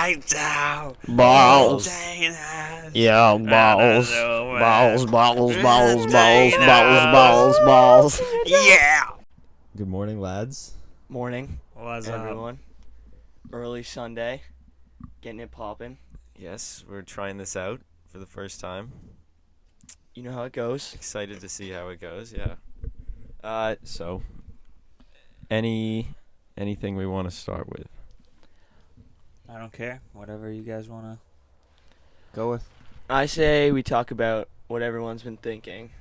lights out. Balls. Dana. Yeah, balls. Balls, balls, balls, balls, balls, balls, balls. Yeah. Good morning, lads. Morning, What's up? everyone. Early Sunday, getting it popping. Yes, we're trying this out for the first time. You know how it goes. Excited to see how it goes. Yeah. So, anything we want to start with? I don't care. Whatever you guys want to go with. I say we talk about what everyone's been thinking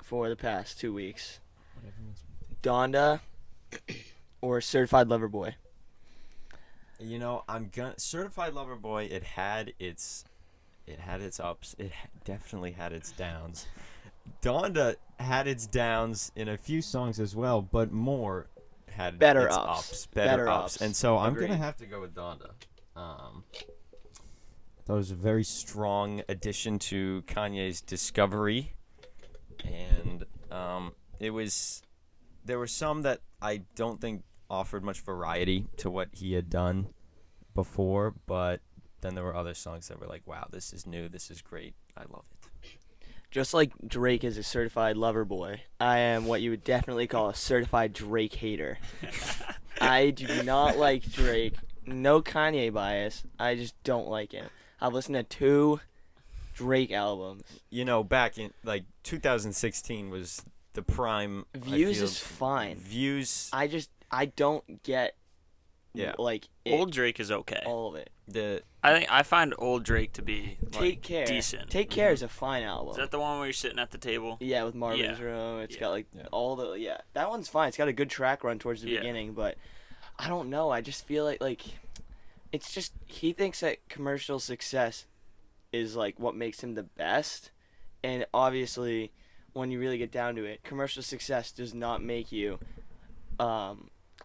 for the past 2 weeks. Donda or Certified Lover Boy. You know, Certified Lover Boy. It had its ups. It definitely had its downs. Donda had its downs in a few songs as well, but more had Better its ups. better Better ups. ups. And so I'm Agreed. gonna have to go with Donda. That was a very strong addition to Kanye's discovery, and there were some that I don't think offered much variety to what he had done before, but then there were other songs that were like, wow, this is new, this is great, I love it. Just like Drake is a certified lover boy, I am what you would definitely call a certified Drake hater. I do not like Drake. No Kanye bias. I just don't like him. I've listened to 2 Drake albums. You know, back in like 2016 was the prime. Views is fine. Views. I don't get like Old Drake is okay. all of it. I find old Drake to be Take Care. decent. Take Care is a fine album. Is that the one where you're sitting at the table? Yeah, with Marvin's Yeah. Room. It's Yeah. got all the that one's fine. It's got a good track run towards the Yeah. beginning, but I don't know. I just feel like it's just he thinks that commercial success is like what makes him the best, and obviously when you really get down to it, commercial success does not make you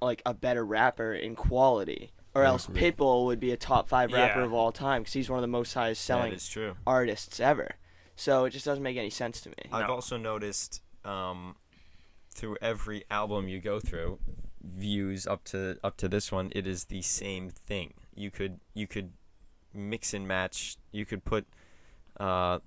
like a better rapper in quality. Or else Pitbull would be a top 5 rapper Yeah. of all time because he's one of the most highest selling That is true. artists ever. So it just doesn't make any sense to me. I've also noticed through every album you go through, views up to this one, it is the same thing. You could mix and match. You could put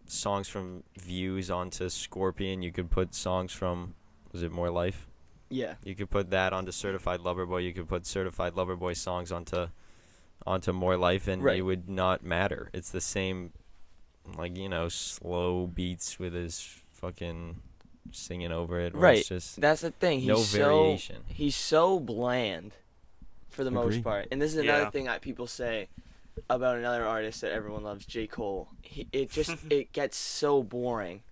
songs from Views onto Scorpion. You could put songs from, was it More Life? Yeah. You could put that onto Certified Lover Boy. You could put Certified Lover Boy songs onto More Life, and Right. it would not matter. It's the same, like, you know, slow beats with his fucking singing over it. Right. It's just That's the thing. He's no variation. He's so bland for the most Agreed. part. And this is another Yeah. thing that people say about another artist that everyone loves, J. Cole. It gets so boring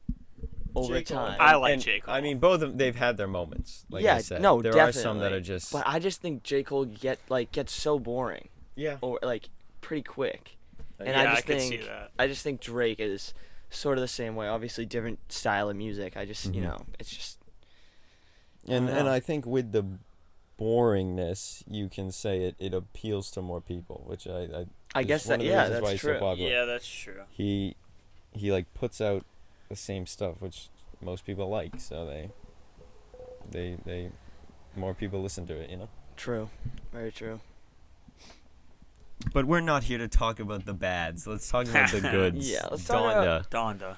over J. Cole. time. I like And, J. Cole. I mean, both of them, they've had their moments. Like yeah, I said, no, there definitely. are some that are just But I just think J. Cole gets so boring, yeah. or like pretty quick. And yeah, I just could think see that. I just think Drake is sort of the same way. Obviously, different style of music. I just Mhm. it's just. And I don't know. I think with the boringness, you can say it appeals to more people, which I is guess one that of the reasons why that's he's true. so popular. Yeah, that's true. He like puts out the same stuff, which most people like, so they more people listen to it, you know. True, very true. But we're not here to talk about the bads. Let's talk about the goods. Yeah, let's talk about- Donda.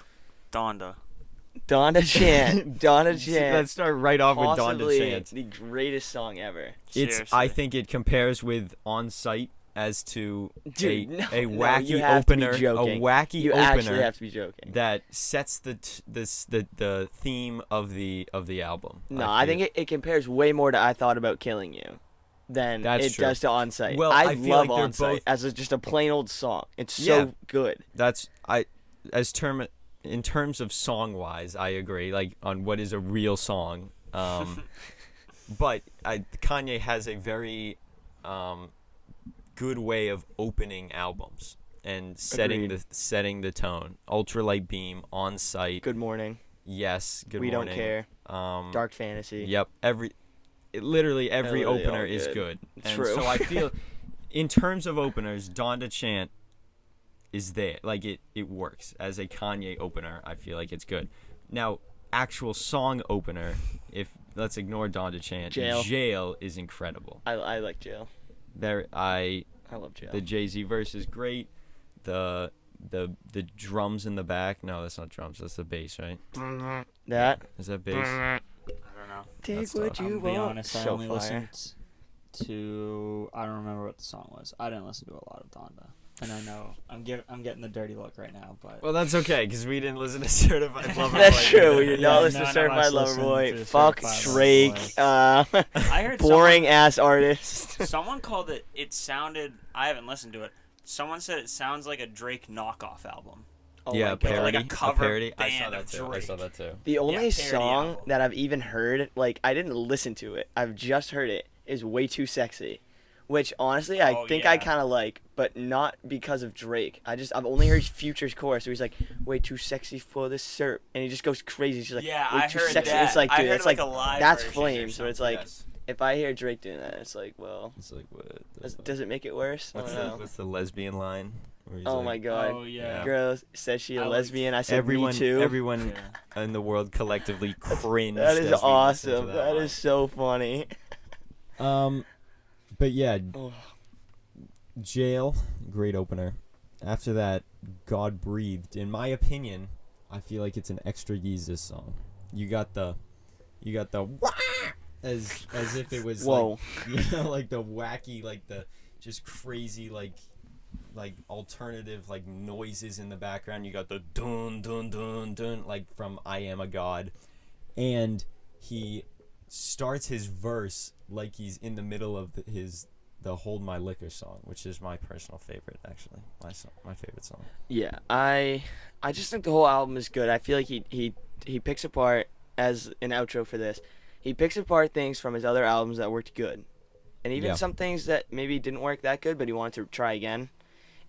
Donda Chant. Donda Chant. Let's start right off with Donda Possibly Chant. the greatest song ever. I think it compares with On Site as to Dude, a no, wacky you have to be opener, a joking. wacky You opener actually have to be joking. that sets the theme of the album. No, I think it compares way more to I Thought About Killing You than That's it true. does to On Site. Well, I I feel love like they're On Site both- as just a plain old song. It's so Yeah. good. In terms of song wise, I agree. Like on what is a real song, but Kanye has a very good way of opening albums and setting the tone. Ultralight Beam, On Site, Good Morning. yes, Good We Morning. Don't Care. Um, Dark Fantasy. Yep, literally every Literally all opener is good. good. And True. so I feel, in terms of openers, Donda Chant is there. Like it works as a Kanye opener. I feel like it's good. Now, actual song opener, if let's ignore Donda Chant, Jail. Jail is incredible. I like Jail. I I love jail. The Jay-Z verse is great. The drums in the back. No, that's not drums. That's the bass, right? That. Is that bass? I don't know. Take That's what tough. you I'll be want. honest, I So only fire. listened to. I don't remember what the song was. I didn't listen to a lot of Donda, and I know I'm getting the dirty look right now, but Well, that's okay because we didn't listen to Certified Lover Boy. That's true. We did Yeah, not listen none to of Certified us Lover listened Boy. to Fuck Certified Drake. Lover I heard Boring ass artist. Someone called it. It sounded. I haven't listened to it. Someone said it sounds like a Drake knockoff album. Oh Yeah, my a God. parody. Like a cover parody. I saw band that of too. I Drake. saw that too. The only parody song album. that I've even heard, like I didn't listen to it, I've just heard it, is "Way Too Sexy," which honestly I Oh, think I yeah. kind of like, but not because of Drake. I've only heard Future's chorus, where he's like, "Way too sexy for the syrup," and he just goes crazy. She's like, Yeah, "Way I too heard sexy." that. It's like, I dude, heard it's like like a live that's version or Flames, but it's like Yes. if I hear Drake doing that, it's like, well, It's like what? does it make it worse? I What's don't the know. what's the lesbian line? Where he's Oh like, my God. Oh yeah. Girl says she a I like lesbian. I said Everyone, me too. everyone Yeah. in the world collectively cringed. That is as they listened to awesome. that That line. is so funny. But yeah, Oh. Jail, great opener. After that, God Breathed. In my opinion, I feel like it's an extra Yeezus song. You got the wah! as if it was Whoa. like, you know, like the wacky, like the just crazy, like alternative, like noises in the background. You got the dun dun dun dun, like from I Am a God, and he starts his verse like he's in the middle of the Hold My Liquor song, which is my personal favorite, actually. My favorite song. Yeah, I just think the whole album is good. I feel like he picks apart, as an outro for this, he picks apart things from his other albums that worked good. And even Yeah. some things that maybe didn't work that good, but he wanted to try again.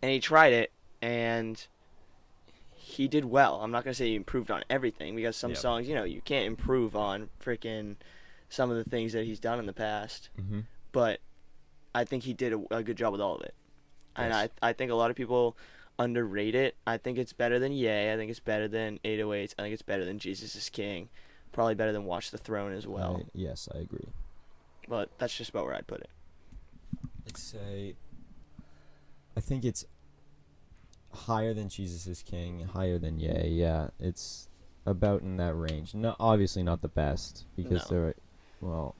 And he tried it, and he did well. I'm not going to say he improved on everything, because some Yep. songs, you can't improve on freaking some of the things that he's done in the past. Mm-hmm. But I think he did a good job with all of it. And Yes. I think a lot of people underrate it. I think it's better than Yay. I think it's better than 808s. I think it's better than Jesus is King. Probably better than Watch the Throne as well. Yes, I agree. But that's just about where I'd put it. I think it's higher than Jesus is King, higher than Yay. Yeah, it's about in that range. No, obviously not the best, because No. they're, well,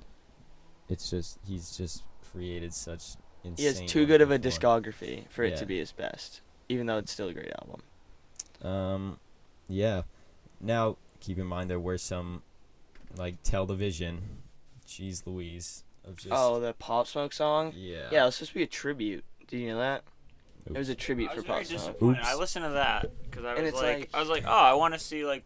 it's just he's just created such insane. He has too good of a work before. discography for it Yeah. to be his best, even though it's still a great album. Yeah. Now, keep in mind there were some, like, Television, Jeez Louise, of just. Oh, the Pop Smoke song? Yeah. Yeah, it was supposed to be a tribute. Did you know that? It was a tribute I for was very Pop Smoke. disappointed. Oops. I listened to that because I And was it's like, like- I was like, oh, I want to see like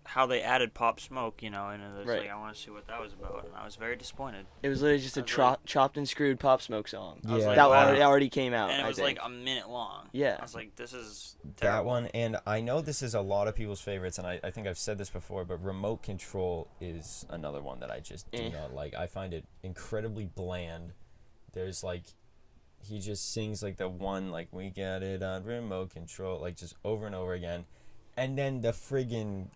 how they added Pop Smoke, into this. Right. Like, I want to see what that was about, and I was very disappointed. It was literally just a I was like- chopped and screwed Pop Smoke song. I was Yeah. like, That wow. already came out, And it I was think. like a minute long. Yeah. I was like, this is That terrible. one, and I know this is a lot of people's favorites, and I think I've said this before, but Remote Control is another one that I just do not like. I find it incredibly bland. There's like, he just sings like the one, like, we got it on remote control, like just over and over again. And then the friggin'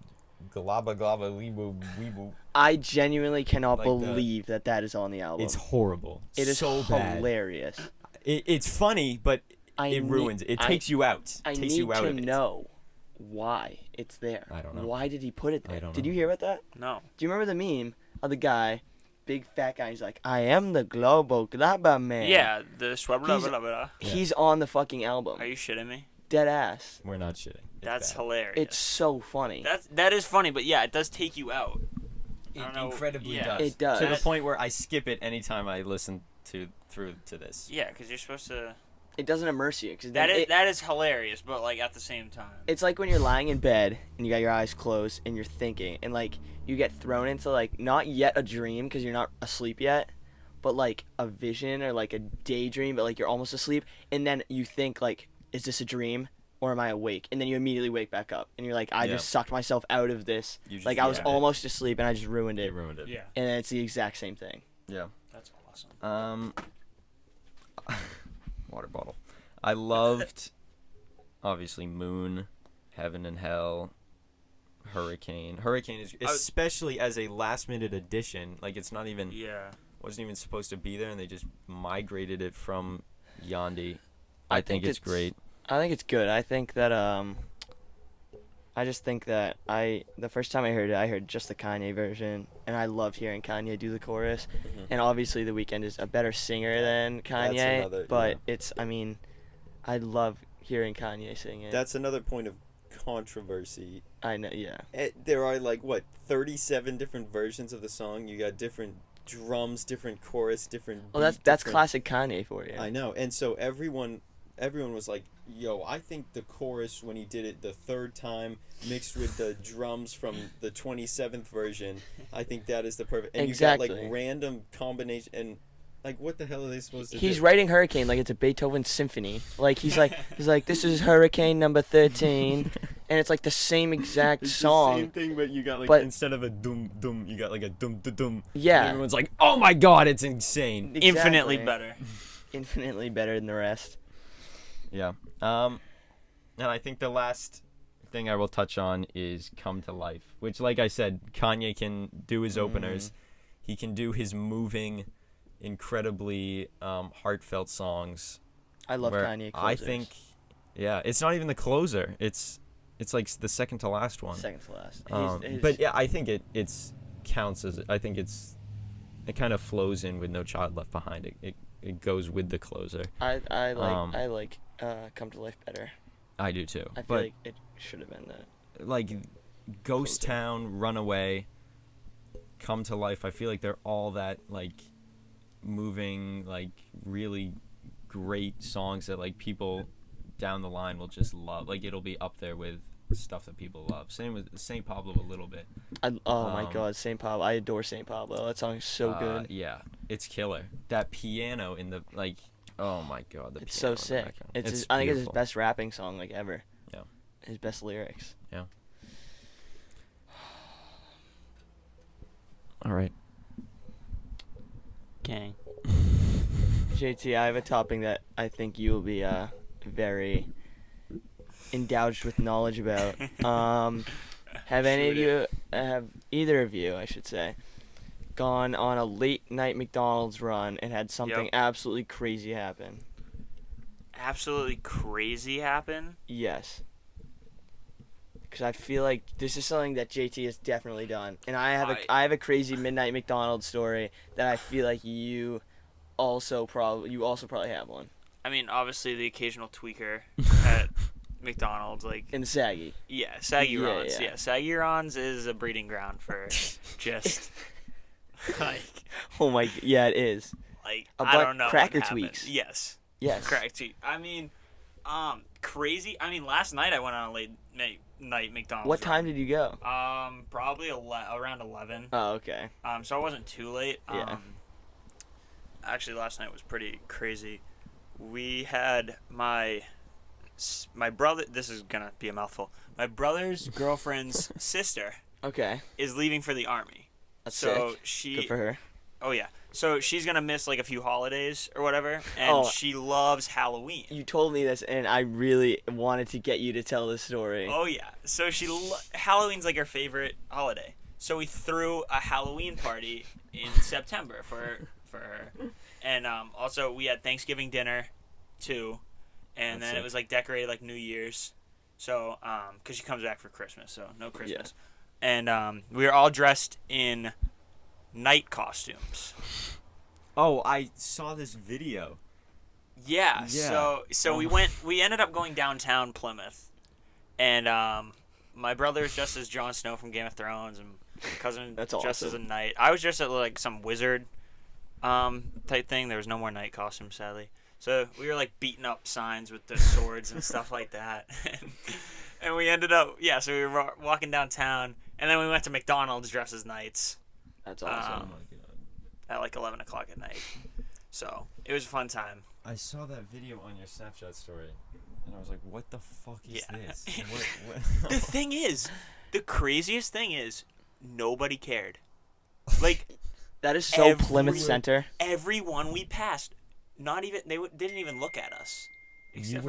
glabba glabba weeboo weeboo. I genuinely cannot Like the- believe that is on the album. It's horrible. It is so bad. hilarious. It's funny, but it ruins it. It takes you out. I takes need you out to of it. know why it's there. I don't know. Why did he put it there? I don't Did know. you hear about that? No. Do you remember the meme of the guy, big fat guy? He's like, I am the global glabba man. Yeah, the swabba He's- blah, blah, blah. He's on the fucking album. Are you shitting me? Dead ass. We're not shitting. It's That's bad. hilarious. It's so funny. That is funny, but yeah, it does take you out. I It don't know. incredibly Yeah. does. It does. To the That- point where I skip it anytime I listen through to this. Yeah, because you're supposed to. It doesn't immerse you. Cause That then is that is hilarious, but like at the same time. It's like when you're lying in bed and you got your eyes closed and you're thinking, and like you get thrown into like not yet a dream because you're not asleep yet, but like a vision or like a daydream, but like you're almost asleep, and then you think like, is this a dream or am I awake? And then you immediately wake back up and you're like, I Yeah. just sucked myself out of this. You just Like I was ruined it. almost asleep and I just ruined It it. ruined it. Yeah, And then it's the exact same thing. Yeah. that's awesome. Water bottle. I loved, obviously, Moon, Heaven and Hell, Hurricane. Hurricane is, especially as a last-minute addition, like it's not even, Yeah. wasn't even supposed to be there, and they just migrated it from Yandi. I think it's great. I think it's good. I think that I just think that the first time I heard just the Kanye version, and I loved hearing Kanye do the chorus. Mhm. And obviously, The Weeknd is a better singer than Kanye, but I love hearing Kanye sing it. That's another point of controversy. I know, yeah. There are 37 different versions of the song. You got different drums, different chorus, different. Well, that's different... classic Kanye for you. I know, and so everyone was like, "Yo, I think the chorus when he did it the third time mixed with the drums from the 27th version, I think that is the perfect." And exactly. You got random combination and. What the hell are they supposed to do? He's writing Hurricane like it's a Beethoven symphony. He's like, this is Hurricane number 13, and it's the same exact it's song. The same thing, but you got instead of a dum dum, you got a dum dum dum. Yeah. And everyone's like, "Oh my god, it's insane!" Exactly. Infinitely better. Infinitely better than the rest. Yeah. And I think the last thing I will touch on is "Come to Life," which, like I said, Kanye can do his openers. He can do his moving, incredibly heartfelt songs. I love Kanye closers. I think, yeah, it's not even the closer. It's like the second to last one. Second to last. But yeah, I think it counts as. I think it kind of flows in with No Child Left Behind. It goes with the closer. I like Come to Life better. I do too. I feel like it should have been that. Like Ghost Town, Runaway, Come to Life. I feel like they're all that moving, really great songs that people down the line will just love. It'll be up there with stuff that people love. Same with St. Pablo a little bit. Oh my god, St. Pablo. I adore St. Pablo. That song is so good. Yeah, it's killer. That piano in the oh my god, it's so sick. I think it's his best rapping song ever. Yeah. His best lyrics. Yeah. All right. Gang. JT, I have a topic that I think you will be very endowed with knowledge about. Have either of you, I should say, gone on a late night McDonald's run and had something absolutely crazy happen? Absolutely crazy happen? Yes. Because I feel like this is something that JT has definitely done, and I have a crazy midnight McDonald's story that I feel like you also probably have one. I mean, obviously the occasional tweaker at McDonald's, in Saggy. Yeah, Saggy Ron's. Yeah, Saggy Ron's is a breeding ground for just Oh my, yeah, it is. I don't know. Cracker tweaks. Yes. Cracker tweak. I mean, crazy. I mean, last night I went on a late night McDonald's. What time did you go? Probably around 11. Oh, okay. So I wasn't too late. Yeah. Actually, last night was pretty crazy. We had my brother. This is gonna be a mouthful. My brother's girlfriend's sister. Okay. Is leaving for the army. That's sick. Good for her. Oh yeah. So she's gonna miss a few holidays or whatever, and she loves Halloween. You told me this, and I really wanted to get you to tell the story. Oh yeah. So Halloween's her favorite holiday. So we threw a Halloween party in September for her, and also we had Thanksgiving dinner, too, and then it was decorated like New Year's, so because she comes back for Christmas, so no Christmas, and we were all dressed in night costumes. Oh, I saw this video. Yeah. So we ended up going downtown Plymouth, and my brother's dressed as Jon Snow from Game of Thrones, and my cousin dressed as a knight. I was dressed as some wizard type thing. There was no more night costumes, sadly. So we were beating up signs with the swords and stuff like that. And we ended up, so we were walking downtown, and then we went to McDonald's dressed as knights. That's awesome. At 11 o'clock at night. So it was a fun time. I saw that video on your Snapchat story, and I was like, what the fuck is this? What? The thing is, the craziest thing is, nobody cared. That is so Plymouth Center. Everyone we passed, didn't even look at us, except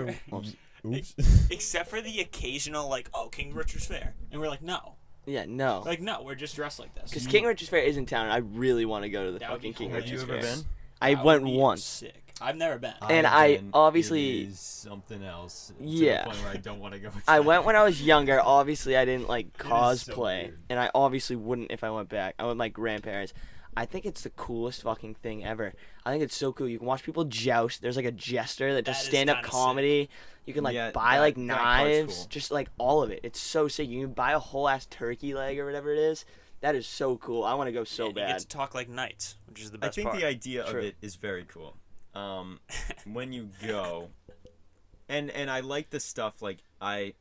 for the occasional King Richard's Fair, and we're like, no. Yeah, no. No, we're just dressed like this. Because King Richard's Fair is in town, and I really want to go to the fucking King Richard's Fair. Have you ever been? I went once. Sick. I've never been. And I obviously it is something else. Yeah. To the point where I don't want to go. I went when I was younger. Obviously, I didn't like It is so cosplay, weird. and I obviously wouldn't if I went back. I went with my grandparents. I think it's the coolest fucking thing ever. I think it's so cool. You can watch people joust. There's like a jester that does That is stand-up kinda comedy. You can like Yeah, buy like that part's knives, cool. just like all of it. It's so sick. You can buy a whole ass turkey leg or whatever it is. That is so cool. I want to go so You bad. get to talk like knights, which is the I best think part. the idea True. of it is very cool. When you go, and I like the stuff like I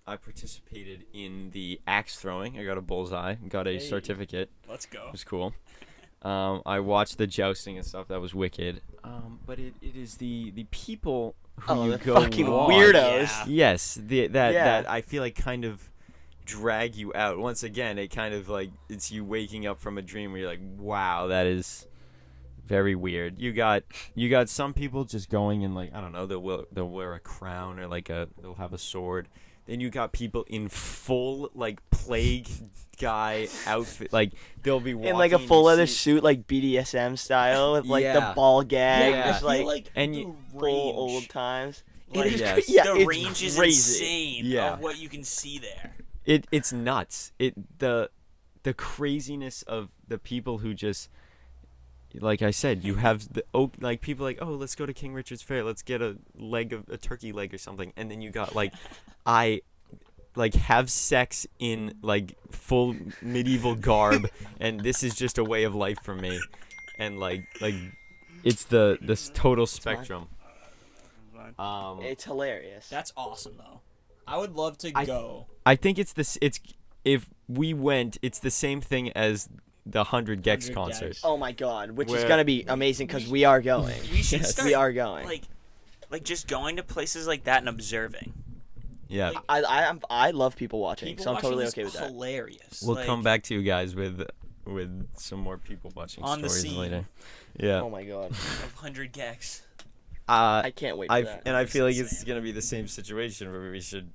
participated in the axe throwing. I got a bullseye, got a Hey. certificate. Let's go. It was cool. I watched the jousting and stuff. That was wicked. But it is the people who you the go fucking watch. weirdos. Yeah. Yes, that Yeah. I feel like kind of drag you out. Once again, it kind of like it's you waking up from a dream where you're like, wow, that is very weird. You got some people just going in like I don't know, they'll wear a crown or like they'll have a sword. Then you got people in full like plague guy outfit, like they'll be walking In like a full you leather see- suit, like BDSM style, with like the Yeah. ball gag, Yeah. just I feel like and the you- full range, old times. like, It is yes. yeah, the it's range is crazy. insane Yeah. of what you can see there. It's nuts. The craziness of the people who just like I said, you have like people like, oh, let's go to King Richard's Fair, let's get a turkey leg or something, and then you got like I like have sex in like full medieval garb, and this is just a way of life for me, and like it's this total spectrum. It's hilarious. That's awesome though. I would love to go. I think it's if we went, it's the same thing as the 100 Gex 100 concert. Gex. Oh my god, which is Where- gonna be amazing because we are going. We should Yes. start. We are going. Like just going to places like that and observing. Yeah, Like, I love people watching, People so I'm watching totally is okay with that. hilarious. we'll Like, come back to you guys with some more people watching On the stories scene. later. Yeah. Oh my god, of 100 gex. I can't wait for I that. and I feel like it's insane. gonna be the same situation where we should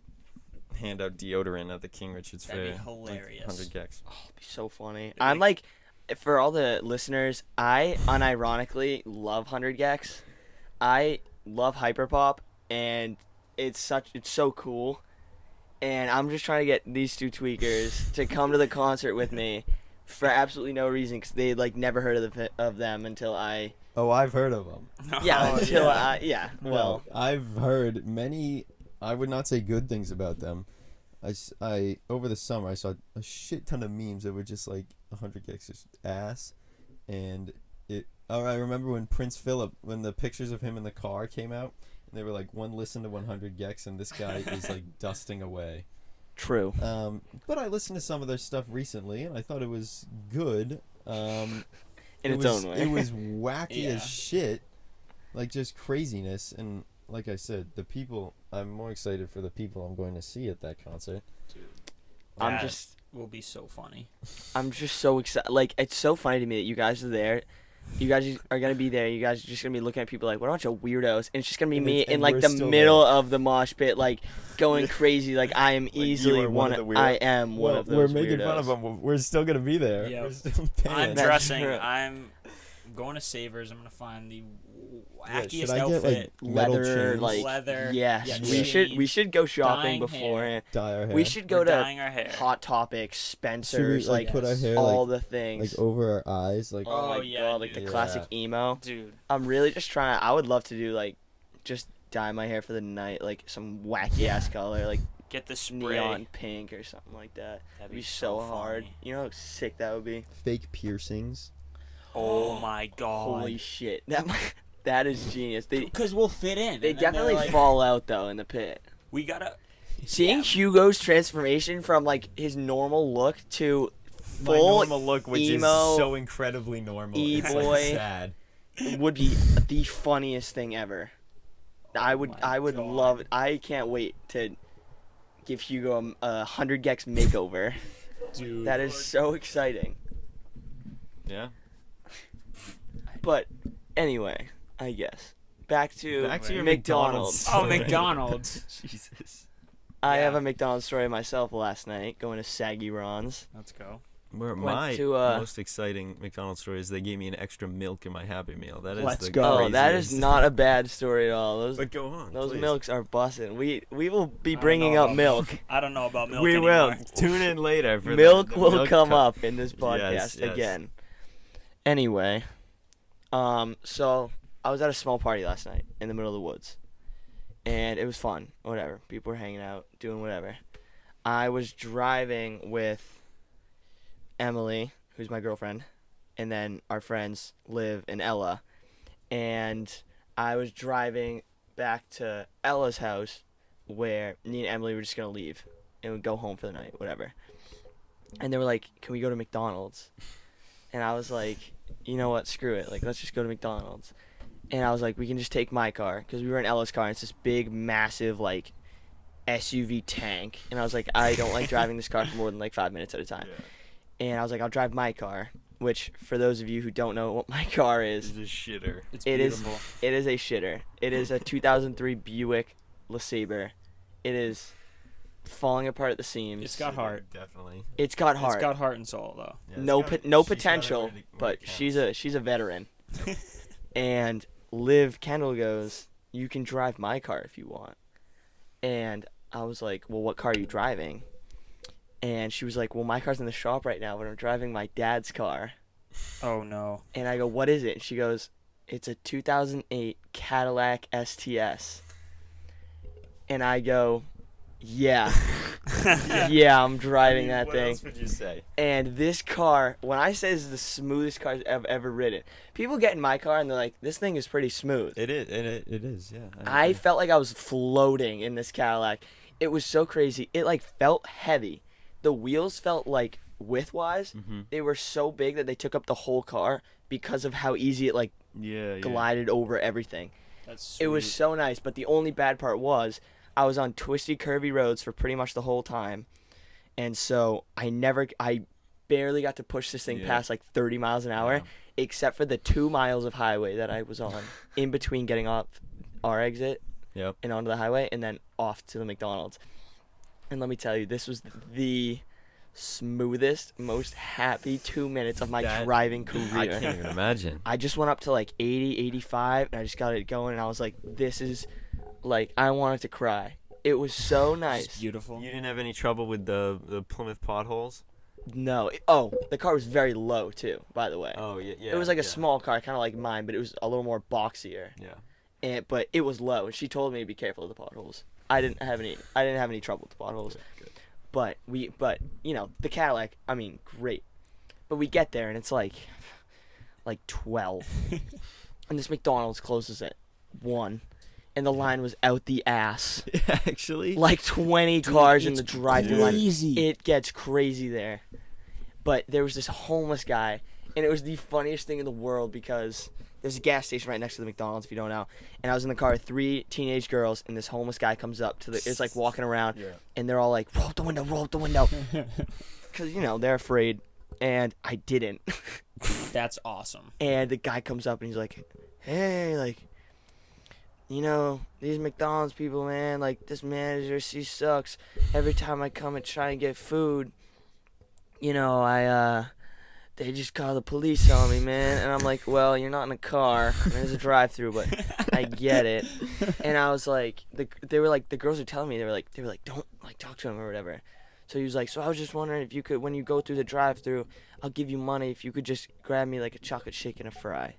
hand out deodorant at the King Richard's That'd be Fair. hilarious. 100 Gex. It'd be so funny. It'd I'm be- like, for all the listeners, I unironically love 100 Gex. I love hyperpop, and it's so cool. And I'm just trying to get these two tweakers to come to the concert with me for absolutely no reason, because they like never heard of them until I. Oh, I've heard of them. Yeah, Oh, until yeah. I. Yeah. Well. I've heard many. I would not say good things about them. I over the summer I saw a shit ton of memes that were just like 100 Gex's ass, and it. Oh, I remember when Prince Philip, when the pictures of him in the car came out, and they were like one listen to 100 Gex, and this guy is like dusting away. True. But I listened to some of their stuff recently, and I thought it was good. In it its was, own way. It was wacky Yeah. as shit, like just craziness. And like I said, the people. I'm more excited for the people I'm going to see at that concert. I'm That just. will be so funny. I'm just so excited. Like, it's so funny to me that you guys are there. You guys are gonna be there. You guys are just gonna be looking at people like, what a bunch of weirdos. And it's just gonna be And me it's- in and like we're the still middle of the mosh pit, like going crazy. Like I am you easily are one of the weirdos. I am one of those we're making weirdos. fun of them. We're still gonna be there. Yeah. We're still paying. I'm That's dressing. true. I'm going to Savers. I'm gonna find the Yeah, wackiest should I get outfit. like metal Leather, chains, like Leather. yes, Yeah, we should go shopping dyeing beforehand. dye our hair? We should go We're to dyeing our hair. Hot Topics, Should we Spencer's, like like put our yes. hair all like the things. over our eyes, like Oh my Oh, yeah, god, like the dude. classic emo. Dude, I'm really just trying. I would love to do like just dye my hair for the night, like some wacky ass color, like get the spray. neon pink or something like that. That'd It'd be so hard. funny. You know how sick that would be? fake piercings. Oh my god. Holy shit. That is genius. Because we'll fit in. They and then they're definitely like, fall out though in the pit. We gotta. Seeing Yeah. Hugo's transformation from like his normal look to My full normal look, which emo is so incredibly normal. It's E-boy. like sad. would be the funniest thing ever. I would my love God. it. I can't wait to give Hugo a 100 Gex makeover. Dude. That is so exciting. Yeah. But anyway, I guess back to your McDonald's. McDonald's. Oh, McDonald's. Jesus. I Yeah. have a McDonald's story myself last night, going to Saggy Ron's. Let's go. My to, most exciting McDonald's story is they gave me an extra milk in my Happy Meal. That is Let's the go. Oh, that is craziest. not a bad story at all. But go on. Those please. milks are busting. We will be I don't bringing know up about milk. I don't know about milk We anymore. will. Tune in later for Milk the will milk come cup. up in this podcast Yes. again. Anyway, so I was at a small party last night in the middle of the woods, and it was fun. Whatever, people were hanging out, doing whatever. I was driving with Emily, who's my girlfriend, and then our friends Liv and Ella, and I was driving back to Ella's house, where me and Emily were just gonna leave and we'd go home for the night, whatever. And they were like, "Can we go to McDonald's?" And I was like, "You know what? Screw it. Like, let's just go to McDonald's." And I was like, "We can just take my car," because we were in Ella's car. And it's this big, massive, like, SUV tank. And I was like, I don't like driving this car for more than like 5 minutes at a time. Yeah. And I was like, I'll drive my car. Which, for those of you who don't know what my car is, It's a shitter. It's It is- beautiful. it is a shitter. It is a 2003 Buick LeSabre. It is falling apart at the seams. It's got heart. Definitely. It's got heart. It's got heart and soul though. Yeah, no it's got- no she's got it potential, where it but counts. she's a veteran. And Liv Kendall goes, "You can drive my car if you want." And I was like, "Well, what car are you driving?" And she was like, "Well, my car's in the shop right now, but I'm driving my dad's car." Oh no. And I go, "What is it?" And she goes, "It's a 2008 Cadillac STS." And I go, "Yeah, yeah, I'm driving that what thing." else would you say? And this car, when I say this is the smoothest car I've ever ridden, people get in my car and they're like, "This thing is pretty smooth." It is. It is. Yeah. I felt like I was floating in this Cadillac. It was so crazy. It like felt heavy. The wheels felt like width-wise, they were so big that they took up the whole car because of how easy it like Yeah. glided over everything. That's It was sweet. so nice, but the only bad part was I was on twisty, curvy roads for pretty much the whole time, and so I barely got to push this thing Yeah. past like 30 miles an hour, Yeah. except for the 2 miles of highway that I was on in between getting off our exit Yep. and onto the highway and then off to the McDonald's. And let me tell you, this was the smoothest, most happy 2 minutes of my driving career. I can't even imagine. I just went up to like 80, 85, and I just got it going, and I was like, this is, like, I wanted to cry. It was so It's nice. beautiful. You didn't have any trouble with the Plymouth potholes? No. The car was very low, too, by the way. Oh yeah. It was like a small car, kind of like mine, but it was a little more boxier. Yeah. But it was low, and she told me to be careful of the potholes. I didn't have any trouble with the potholes. Good. But you know, the Cadillac, I mean, great. But we get there and it's like 12. And this McDonald's closes at 1. And the line was out the ass. Actually. Like 20 cars in the drive-thru line. crazy. It gets crazy there. But there was this homeless guy, and it was the funniest thing in the world because there's a gas station right next to the McDonald's, if you don't know. And I was in the car with 3 teenage girls, and this homeless guy comes up to it's like walking around, and they're all like, roll up the window. Because, you know, they're afraid. And I didn't. That's awesome. And the guy comes up, and he's like, hey, like, you know, these McDonald's people, man, like, this manager, she sucks. Every time I come and try and get food, you know, they just call the police on me, man. And I'm like, well, you're not in a car. There's a drive-thru, but I get it. And I was like, the girls were telling me, they were like, don't, like, talk to him or whatever. So he was like, so I was just wondering if you could, when you go through the drive-thru, I'll give you money if you could just grab me, like, a chocolate shake and a fry.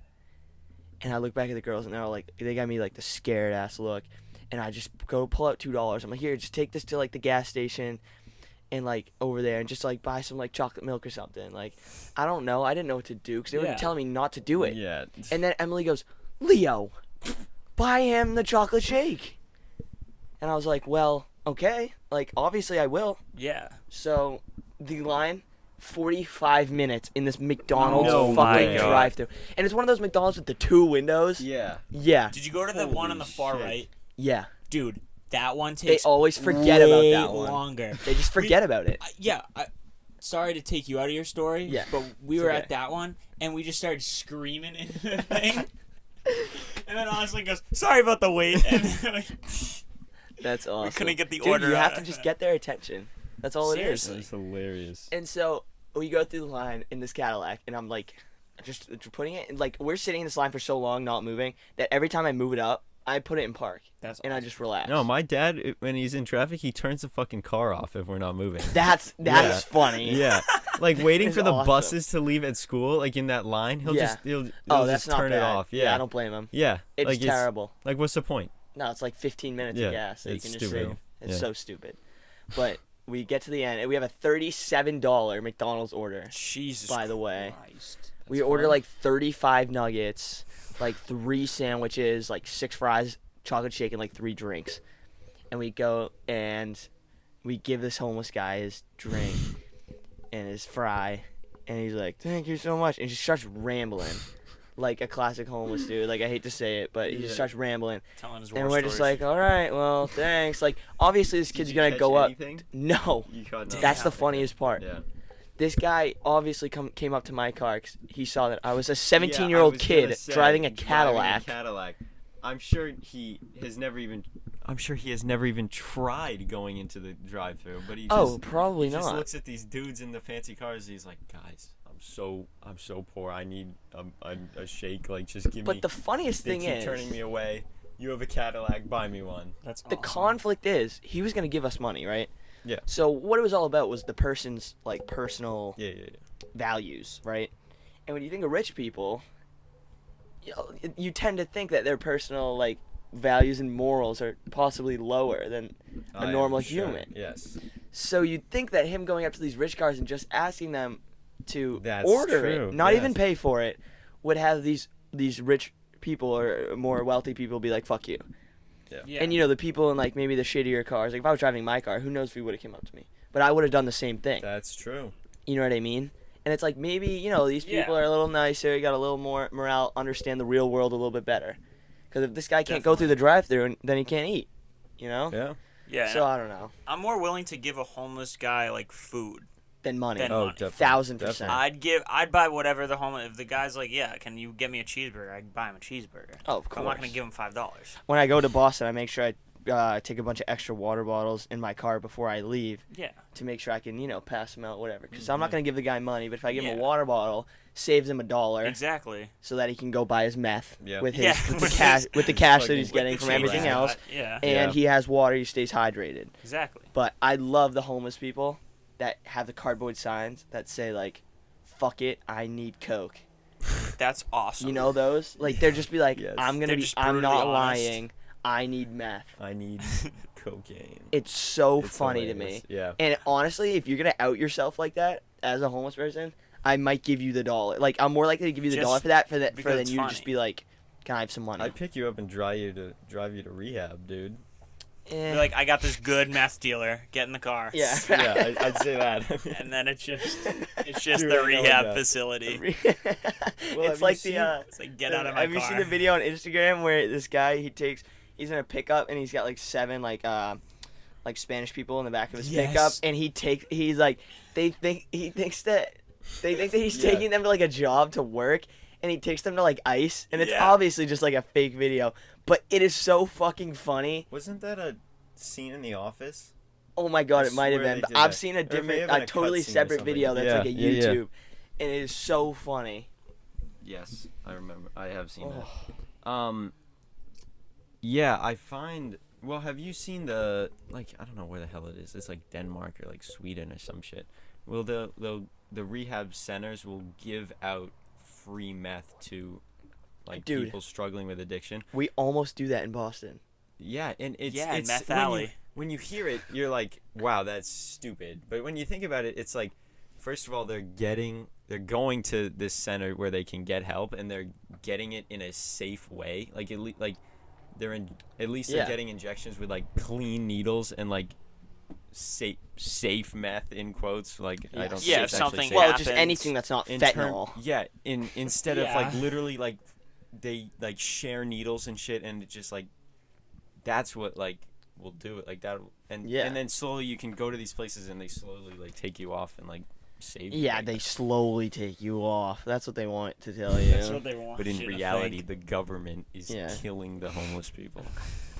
And I look back at the girls, and they're all like, they got me, like, the scared-ass look. And I just go pull out $2. I'm like, here, just take this to, like, the gas station and, like, over there and just, like, buy some, like, chocolate milk or something. Like, I don't know. I didn't know what to do because they were telling me not to do it. Yeah. And then Emily goes, Leo, buy him the chocolate shake. And I was like, well, okay. Like, obviously I will. Yeah. So the line, 45 minutes in this McDonald's Oh my fucking God. drive-thru. And it's one of those McDonald's with the 2 windows. Yeah. Yeah. Did you go to the one on the far shit. right? Yeah. Dude, that one They takes always forget about way that one. longer. They just forget about it. Sorry to take you out of your story, Yeah, but we it's were okay. at that one, and we just started screaming into the thing. And then Austin goes, sorry about the wait. And then That's awesome. couldn't get the Dude, order you have out. to just get their attention. That's all it is. Seriously. That's hilarious. And so we go through the line in this Cadillac, and I'm like, just putting it, like, we're sitting in this line for so long, not moving, that every time I move it up, I put it in park. That's and awesome. I just relax. No, my dad, when he's in traffic, he turns the fucking car off if we're not moving. That's funny. Yeah, like waiting for the awesome. buses to leave at school, like in that line, he'll Yeah. he'll That's just not turn bad. it off. Yeah, I don't blame him. Yeah, It's like terrible. Like, what's the point? No, it's like 15 minutes Yeah, of gas that you it's can just stupid. save. It's Yeah. so stupid. But we get to the end, and we have a $37 McDonald's order. Jesus By the way. Christ. We order like 35 nuggets, like 3 sandwiches, like 6 fries, chocolate shake, and like 3 drinks. And we go and we give this homeless guy his drink and his fry, and he's like, "Thank you so much," and he just starts rambling. Like a classic homeless dude. Like, I hate to say it, but he just starts rambling. Telling his war And we're just stories. like, all right, well, thanks. Like, obviously this kid's going to go up. No. You caught nothing? That's the funniest part. Yeah. This guy obviously came up to my car 'cause he saw that I was a Yeah, 17-year-old I was kid gonna say, driving a driving Cadillac. Cadillac. I'm sure he has never even tried going into the drive-through, but he just Probably he just not. looks at these dudes in the fancy cars. And he's like, guys, I'm so poor. I need a shake. Like, just give me. But the funniest They thing keep is, turning me away. You have a Cadillac. Buy me one. That's the awesome. conflict is he was going to give us money, right? Yeah. So what it was all about was the person's like personal Yeah. values, right? And when you think of rich people, you tend to think that their personal like values and morals are possibly lower than a normal human. Yes. So you'd think that him going up to these rich cars and just asking them to That's order true, it, not even yes. pay for it, would have these rich people or more wealthy people be like, "Fuck you." Yeah. And the people in like maybe the shittier cars, like if I was driving my car, who knows if he would have came up to me? But I would have done the same thing. That's true. You know what I mean? And it's like maybe these people Yeah. are a little nicer, you got a little more morale, understand the real world a little bit better. Because if this guy can't go through the drive-through, then he can't eat. Yeah. Yeah. So I don't know. I'm more willing to give a homeless guy like food. Than money. Than Oh, money. definitely. 1,000%. I'd buy whatever the homeless. If the guy's like, yeah, can you get me a cheeseburger? I'd buy him a cheeseburger. Oh, of I'm not course. gonna give him $5. When I go to Boston, I make sure I take a bunch of extra water bottles in my car before I leave Yeah. to make sure I can, pass them out, whatever. Because I'm not going to give the guy money, but if I give him Yeah. a water bottle, saves him $1 Exactly. so that he can go buy his meth Yeah. with his Yeah, with the with cash his- with the cash that fucking- he's with getting The from change everything he else, got, Yeah. and Yeah. he has water, he stays hydrated. Exactly. But I love the homeless people that have the cardboard signs that say like, "Fuck it, I need Coke." That's awesome. You know those? Like they're just be like, Yes. I'm They're just not brutally honest. lying. I need meth. I need cocaine. It's so It's funny hilarious. to me. Yeah. And honestly, if you're gonna out yourself like that as a homeless person, I might give you the $1. Like I'm more likely to give you the Just $1 for that because than it's you to funny. just be like, "Can I have some money?" I'd pick you up and drive you to rehab, dude. Eh. Be like, I got this good meth dealer. Get in the car. Yeah. Yeah, I'd say that. And then it's just Dude, the I know rehab that. facility. Well, have It's you like seen- It's like, get out of my have car. you seen the video on Instagram where this guy he's in a pickup and he's got like 7 like Spanish people in the back of his Yes. pickup, and he's like he thinks that he's Yeah. taking them to like a job to work, and he takes them to like ice, and it's Yeah. obviously just like a fake video, but it is so fucking funny. Wasn't that a scene in The Office? Oh my god, I it might have swear been, they but did I've that. seen Or a it may different, have been a a totally cutscene or separate something. video that's Yeah, like a yeah, yeah. YouTube, and it is so funny. Yes, I remember. I have seen Oh. that. Yeah, I find. Well, have you seen the I don't know where the hell it is. It's like Denmark or like Sweden or some shit. Well, the rehab centers will give out free meth to like Dude. people struggling with addiction. We almost do that in Boston. Yeah, and it's Yeah, in it's Meth when Alley. when you hear it, you're like, wow, that's stupid. But when you think about it, it's like, first of all, they're going to this center where they can get help, and they're getting it in a safe way. Like at least they're Yeah. getting injections with like clean needles and like safe meth in quotes. Like I don't. Yeah, think if it's actually something safe. Well, happens. just anything that's not fentanyl. Instead of like Yeah. literally like they like share needles and shit, and it just like that's what like will do it like that, and Yeah. and then slowly you can go to these places and they slowly like take you off and like save you. Yeah, like, they slowly take you off. That's what they want to tell you. That's what they want. but in you to reality think. the government is Yeah. killing the homeless people.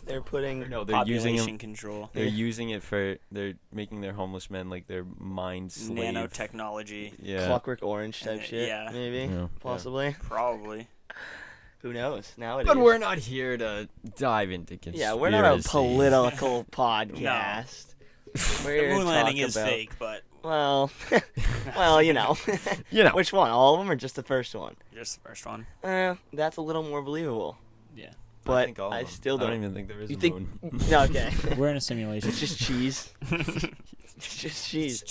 They're putting No, they're population using them. control. They're using it they're making their homeless men like their mind slave. Nanotechnology. Yeah. Clockwork Orange type shit. Yeah. Maybe. Yeah. Possibly. Probably. Who knows? Nowadays. But we're not here to dive into conspiracy. Yeah, we're not a political podcast. The moon landing is fake, but well, well, you know. Which one? All of them, or just the first one? Just the first one. That's a little more believable. Yeah. But I still don't. I don't even think there is You a think? moon. No, okay. We're in a simulation. It's just cheese. It's just cheese.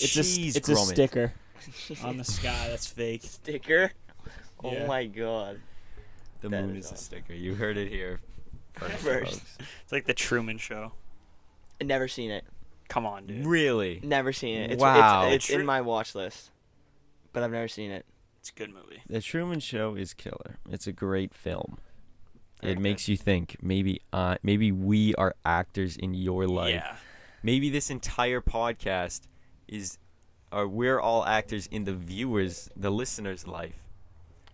It's a sticker on the sky that's fake. Sticker. Oh Yeah. my god. The That moon is is a awesome. sticker. You heard it here first. folks. It's like the Truman Show. I've never seen it. Come on, dude. Really? Never seen it. Wow. It's in my watch list, but I've never seen it. It's a good movie. The Truman Show is killer. It's a great film. Very It makes you think. Maybe we are actors in your life. Yeah. Maybe this entire podcast we're all actors in the listener's life.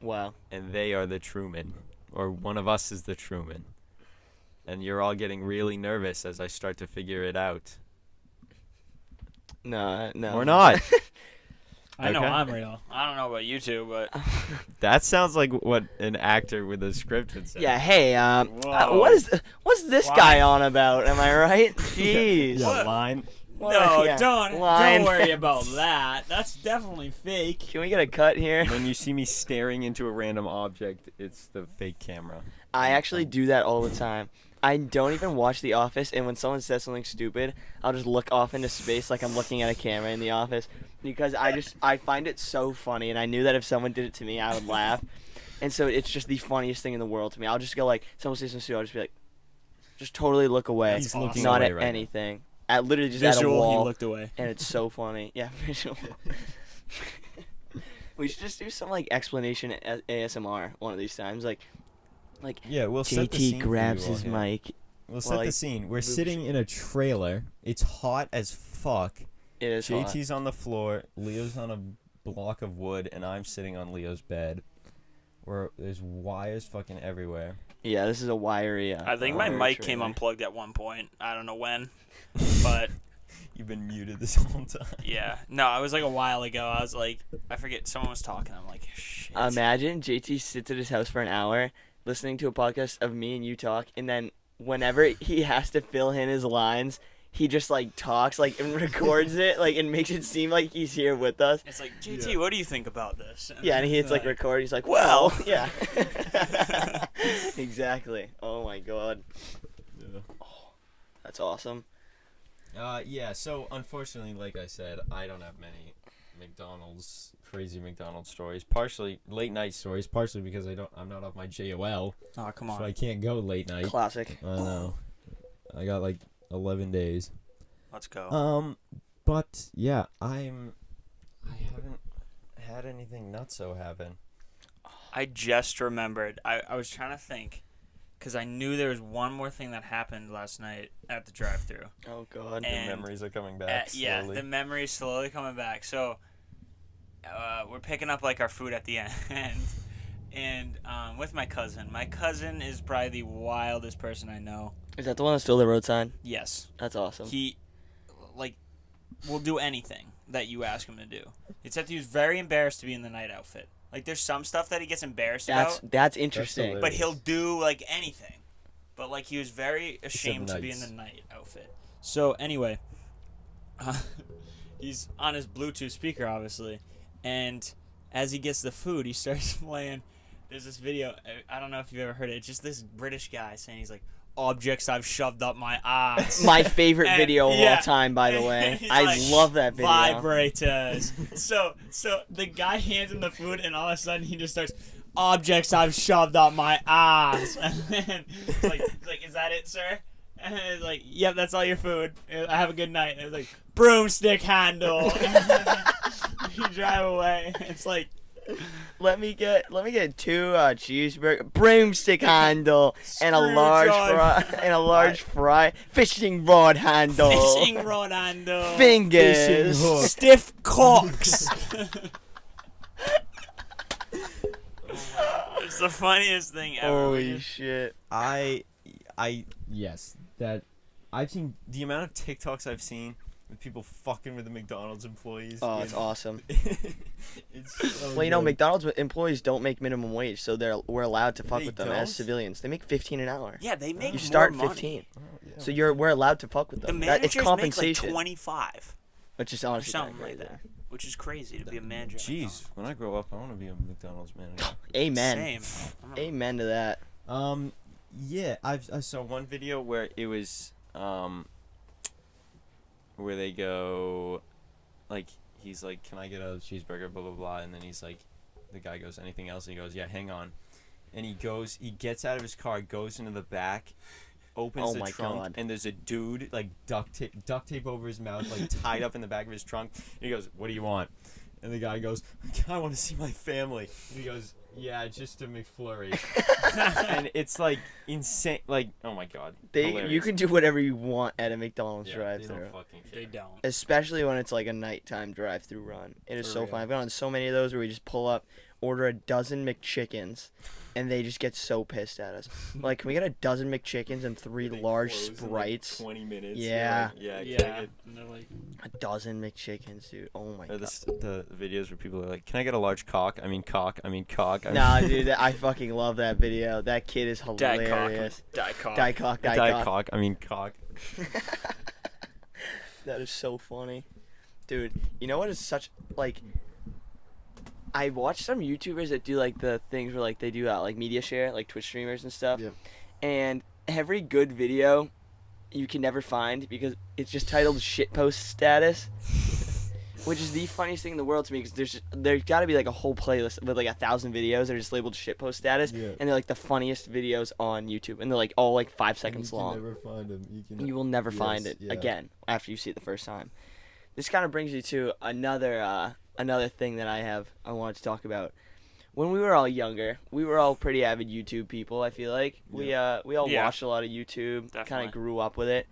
Wow. And they are the Truman, or one of us is the Truman. And you're all getting really nervous as I start to figure it out. No. Or not. I know Okay. I'm real. I don't know about you two, but That sounds like what an actor with a script would say. Yeah. Hey. Whoa. What's this Why? guy on about? Am I right? Jeez. Yeah, What? line. No, Yeah. don't Line. worry about that. That's definitely fake. Can we get a cut here? When you see me staring into a random object, it's the fake camera. I actually do that all the time. I don't even watch The Office, and when someone says something stupid, I'll just look off into space like I'm looking at a camera in The Office, because I find it so funny, and I knew that if someone did it to me, I would laugh, and so it's just the funniest thing in the world to me. I'll just go like, someone says something stupid, I'll just be like, just totally look away, He's looking not away at right now. anything, at literally just at a Visual, wall, he looked away. and it's so funny. Yeah, visual. We should just do some like explanation ASMR one of these times, like Yeah, we'll set the JT scene for grabs you all his here. mic. We'll set like, the scene. We're move sitting in a trailer. It's hot as fuck. It is hot. JT's on the floor. Leo's on a block of wood, and I'm sitting on Leo's bed. Where there's wires fucking everywhere. Yeah, this is a wiry. I think my wiry mic came trailer. unplugged at one point. I don't know when, but You've been muted this whole time. yeah. No, it was like a while ago. I was like, I forget. Someone was talking. I'm like, shit. Imagine JT sits at his house for an hour listening to a podcast of me and you talk, and then whenever he has to fill in his lines, he just like talks like and records it like and makes it seem like he's here with us. It's like, JT, what do you think about this? Yeah, and he hits like record. He's like, well, yeah. Exactly. Oh my god. Yeah. Oh, that's awesome. Yeah, so unfortunately, like I said, I don't have many crazy McDonald's stories. Partially late night stories, partially because I'm not off my JOL, Oh, come on. so I can't go late night. Classic. I know. I got like 11 days. Let's go. But yeah, I haven't had anything nutso happen. I just remembered. I was trying to think, because I knew there was one more thing that happened last night at the drive-thru. Oh god. And- The memories are coming back Yeah, slowly. the memory's slowly coming back. So we're picking up like our food at the end, and with my cousin. My cousin is probably the wildest person I know. Is that the one that stole the road sign? Yes, That's awesome. he will do anything that you ask him to do. Except he was very embarrassed to be in the night outfit. Like there's some stuff that he gets embarrassed about, That's interesting. hilarious. but he'll do like anything. But like he was very ashamed to be in nights. the night outfit. So anyway, he's on his Bluetooth speaker obviously, and as he gets the food, he starts playing. There's this video. I don't know if you've ever heard it. It's just this British guy saying he's like, "Objects I've shoved up my ass." My favorite And- video of yeah. all time, by the way. He's I like, love that video. Vibrators. so the guy hands him the food, and all of a sudden he just starts, "Objects I've shoved up my ass." And then he's like, "Is that it, sir?" And it's like, "Yep, that's all your food. Have a good night." And it was like, "Broomstick handle." And then you drive away. It's like, Let me get 2 cheeseburger, broomstick handle, and a large Screwdriver. fry, fishing rod handle, fishing rod handle. fingers. Fishing hook. Stiff cocks. It's the funniest thing ever. Holy shit! Yes, that I've seen the amount of TikToks I've seen with people fucking with the McDonald's employees. Oh, it's awesome. It's so Well, you know, good. McDonald's employees don't make minimum wage, so we're allowed to fuck They with them don't? as civilians. They make $15 an hour. Yeah, they make You more start money. 15. Oh, yeah. So we're allowed to fuck with The them. managers It's compensation, make like 25, which is or honestly something kinda like crazy. that, which is crazy to be a manager. at Jeez, McDonald's. when I grow up, I want to be a McDonald's manager. Amen. Same. Amen to that. Yeah, I saw one video where it was where they go, like, he's like, can I get a cheeseburger, blah blah blah, and then he's like, the guy goes, anything else? And he goes, yeah, hang on, and he gets out of his car, goes into the back, opens the my trunk, God. and there's a dude like duct tape over his mouth, like tied up in the back of his trunk. And he goes, what do you want? And the guy goes, I want to see my family. And he goes, yeah, just a McFlurry. And it's like insane. Like, oh my God. You Hilarious. can do whatever you want at a McDonald's They drive-thru. don't fucking care. They don't. Especially when it's like a nighttime drive-through run. It is For so real. fun. I've gone on so many of those where we just pull up, order a dozen McChickens, and they just get so pissed at us. Like, can we get a dozen McChickens and 3 They large close in, like, Sprites? 20 minutes. Yeah. You're like, Yeah. can I get And they're like, A dozen McChickens, dude. Oh my or god. the videos where people are like, can I get a large cock? I mean cock. I mean cock. I mean Nah, dude, I fucking love that video. That kid is Diet hilarious. cock. Diet cock. Die cock, die Diet cock. cock. I mean cock. That is so funny. Dude, you know what is such, like, I watch some YouTubers that do, like, the things where, like, they do, like, media share, like, Twitch streamers and stuff. Yeah. And every good video you can never find because it's just titled shitpost status. Which is the funniest thing in the world to me because there's got to be, like, a whole playlist with, like, 1,000 videos that are just labeled shitpost status. Yeah. And they're, like, the funniest videos on YouTube. And they're, like, all, like, 5 seconds long. never find them. You will never find it again after you see it the first time. This kind of brings you to another thing that I wanted to talk about. When we were all younger, we were all pretty avid YouTube people. I feel like we all Yeah. watched a lot of YouTube. Kind Definitely. of grew up with it.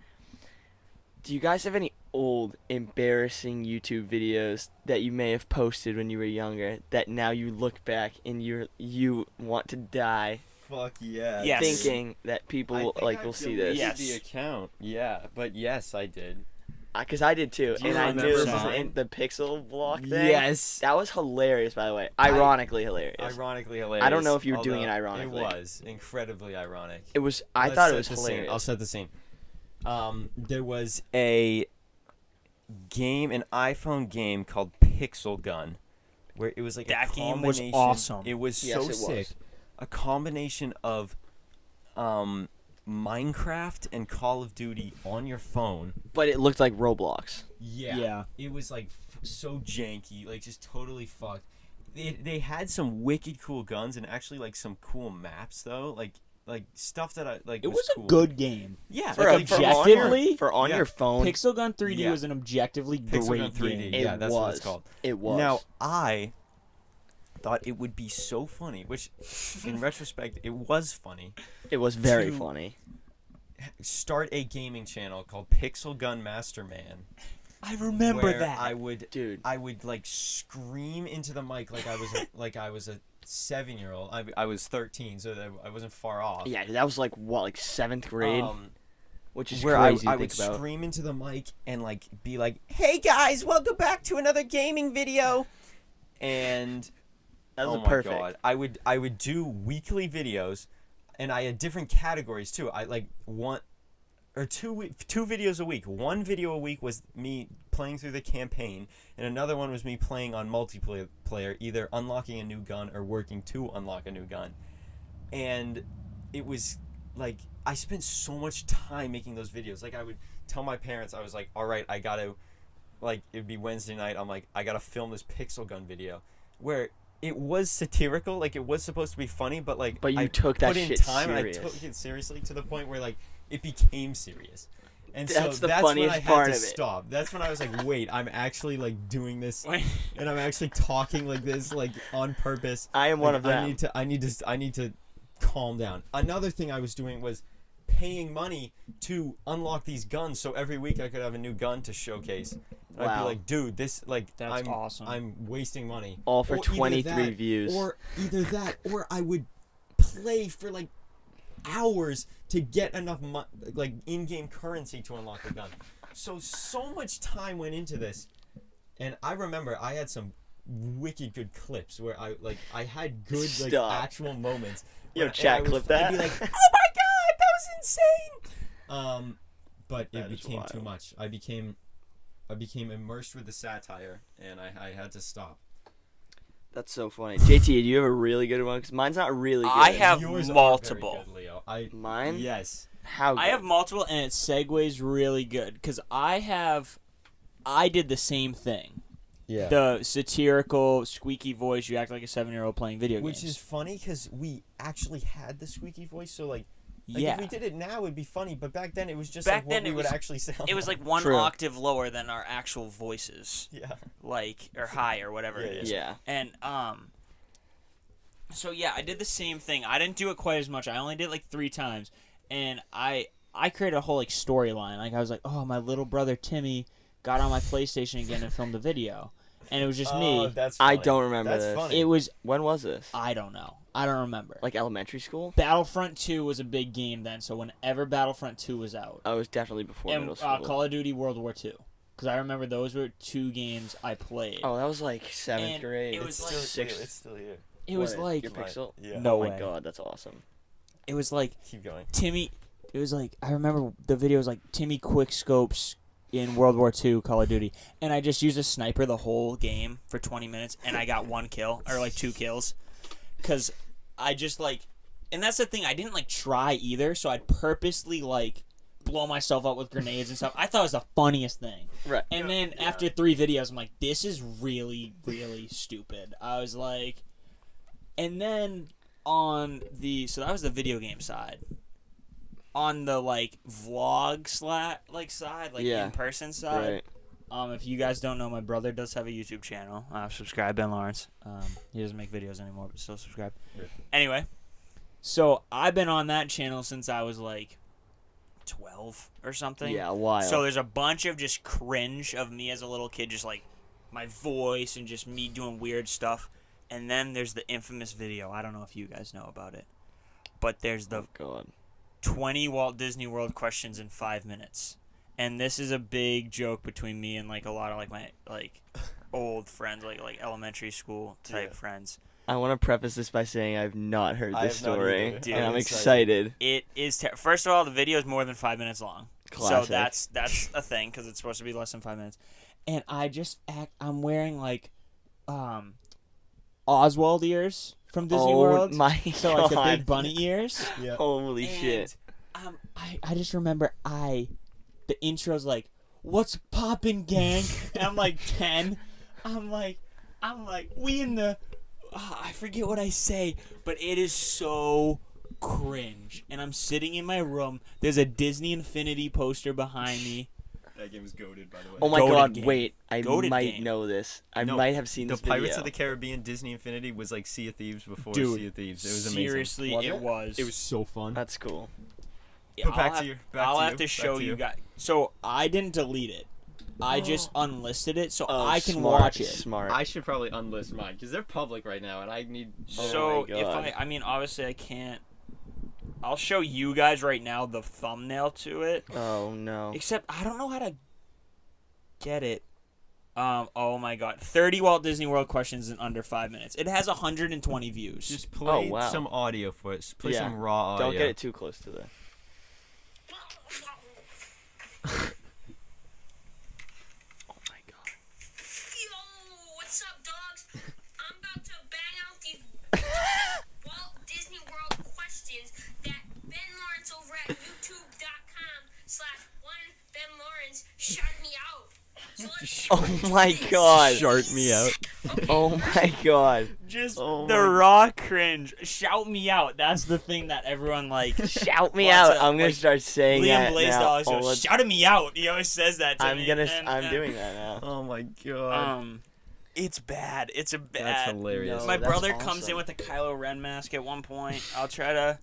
Do you guys have any old embarrassing YouTube videos that you may have posted when you were younger that now you look back and you want to die Fuck yeah. Yes. thinking that people will see this? Yes. The account. Yeah, but yes, I did. Because I did too, Do you and I knew remember this was mine? the pixel block thing. Yes. That was hilarious, by the way. Ironically hilarious. Ironically hilarious. I don't know if you were doing it although ironically. It was incredibly ironic. It was. I Let's thought it set was the scene. hilarious. I'll set the scene. There was a game, an iPhone game called Pixel Gun, where it was like That a game was combination. awesome. It was Yes, so it was. sick. A combination of Minecraft and Call of Duty on your phone. But it looked like Roblox. Yeah. It was like so janky, like just totally fucked. They had some wicked cool guns and actually like some cool maps though, like stuff that I like. It was cool. a good game. Yeah, For, Like, for objectively, on yeah. your phone, Pixel Gun 3D Yeah. was an objectively Pixel great Gun 3D. game. It Yeah, that's what was. it's called. It was. Now I thought it would be so funny, which in retrospect it was funny. it was very to- funny. Start a gaming channel called Pixel Gun Master Man. I remember where that. I would Dude. I would like scream into the mic like I was a 7-year-old. I was 13, so that I wasn't far off. Yeah, that was like what, like 7th grade, Um, which is where crazy I to would think about. scream into the mic and like be like, "Hey guys, welcome back to another gaming video," and That was oh perfect. my god, I would do weekly videos, and I had different categories too. I like two videos a week. One video a week was me playing through the campaign, and another one was me playing on multiplayer, either unlocking a new gun or working to unlock a new gun. And it was like I spent so much time making those videos. Like I would tell my parents, I was like, all right, I gotta, like, it'd be Wednesday night, I'm like, I gotta film this Pixel Gun video, where it was satirical, like it was supposed to be funny, but like But you I took that put in shit time serious. and I took it seriously to the point where like it became serious. And That's so the that's when funniest I had part to of it. stop. That's when I was like, wait, I'm actually like doing this Wait. and I'm actually talking like this like on purpose. I am one Like, of them. I need to calm down. Another thing I was doing was paying money to unlock these guns, so every week I could have a new gun to showcase. And I'd be Wow. like, dude, this like That's awesome. I'm wasting money. All for Or either 23 that, views. Or either that, or I would play for like hours to get enough like in-game currency to unlock the gun. So much time went into this, and I remember I had some wicked good clips where I had good like actual moments. Yo, chat clip that. I'd be like, oh my god, that was insane. But it became too much. I became immersed with the satire, and I had to stop. That's so funny. JT, do you have a really good one? Because mine's not really good. I have Yours multiple. Are very good, Leo. Mine? Yes. How good? I have multiple, and it segues really good because I did the same thing. Yeah. The satirical, squeaky voice. You act like a 7-year-old playing video games. Which is funny because we actually had the squeaky voice, so like yeah. if we did it now, it'd be funny. But back then, it was just Back like what then we it would was- actually sound. It was like one True. octave lower than our actual voices. Yeah. Like, or high, or whatever it is. Yeah. And, so yeah, I did the same thing. I didn't do it quite as much. I only did it like 3 times. And I created a whole like storyline. Like I was like, oh, my little brother Timmy got on my PlayStation again and filmed a video. And it was just me. That's I funny. don't remember That's this. funny. It was, When was this? I don't know. I don't remember. Like elementary school? Battlefront 2 was a big game then, so whenever Battlefront 2 was out. Oh, it was definitely before And middle school. Call of Duty World War 2. Because I remember those were 2 games I played. Oh, that was like 7th And grade. it was It's like- still, sixth. it's still here. It was What, like, your pixel? Yeah. No Oh way. my god, that's awesome. It was like Keep going. Timmy. It was like, I remember the video was like Timmy quick scopes in World War II Call of Duty, and I just used a sniper the whole game for 20 minutes, and I got 1 kill or like 2 kills, because I just like, and that's the thing, I didn't like try either, so I'd purposely like blow myself up with grenades and stuff. I thought it was the funniest thing. Right. And then after 3 videos, I'm like, this is really, really stupid. I was like, and then on the, so that was the video game side. On the like vlog side, like Yeah. in-person side. Right. If you guys don't know, my brother does have a YouTube channel. Subscribe, Ben Lawrence. He doesn't make videos anymore, but still subscribe. Yeah. Anyway, so I've been on that channel since I was like 12 or something. Yeah, a while. So there's a bunch of just cringe of me as a little kid, just like my voice and just me doing weird stuff. And then there's the infamous video. I don't know if you guys know about it, but there's the God. 20 Walt Disney World questions in 5 minutes. And this is a big joke between me and like a lot of like my like old friends, like elementary school type friends. I want to preface this by saying I've not heard I this have not story, either. Dude, and I'm I'm excited. It is first of all, the video is more than 5 minutes long. Classic. So that's a thing because it's supposed to be less than 5 minutes. And I just I'm wearing like Oswald ears from Disney World. My So God. like the big bunny ears. Yeah. Holy And, shit. I just remember the intro's like, what's poppin', gang? And I'm like 10. I'm like, we in the, I forget what I say, but it is so cringe. And I'm sitting in my room. There's a Disney Infinity poster behind me. That game was goated, by the way. Oh my Goated God, game. wait. I Goated might game. know this. I No, might have seen The this Pirates video. of the Caribbean Disney Infinity was like Sea of Thieves before Dude, Sea of Thieves. It was amazing. seriously, Was it it? was. It was so fun. That's cool. Yeah, But back to you. I'll have to show you guys. So I didn't delete it. I just unlisted it so Oh, I can smart, watch it. Smart. I should probably unlist mine because they're public right now, and I need. So my if God. I mean, obviously I can't. I'll show you guys right now the thumbnail to it. Oh no. Except I don't know how to get it. Oh my God, 30 Walt Disney World questions in under 5 minutes. It has 120 views. Just play wow. some audio for it. Play Yeah. some raw audio. Don't get it too close to the. Oh my God. Yo, what's up, dogs? I'm about to bang out these Walt Disney World questions that Ben Lawrence over at youtube.com/1BenLawrence shouted me out. So let's Oh my God. Shart me out. Oh my God. Just Oh the my- raw cringe. Shout me out. That's the thing that everyone like. Shout me What's out. up? I'm gonna Like, start saying Liam that Blaisdell now. always goes, shouted me out. He always says that to me. I'm doing that now. Oh my god. It's bad. It's a bad. That's hilarious. No. My that's brother comes awesome. in with a Kylo Ren mask at one point. I'll try to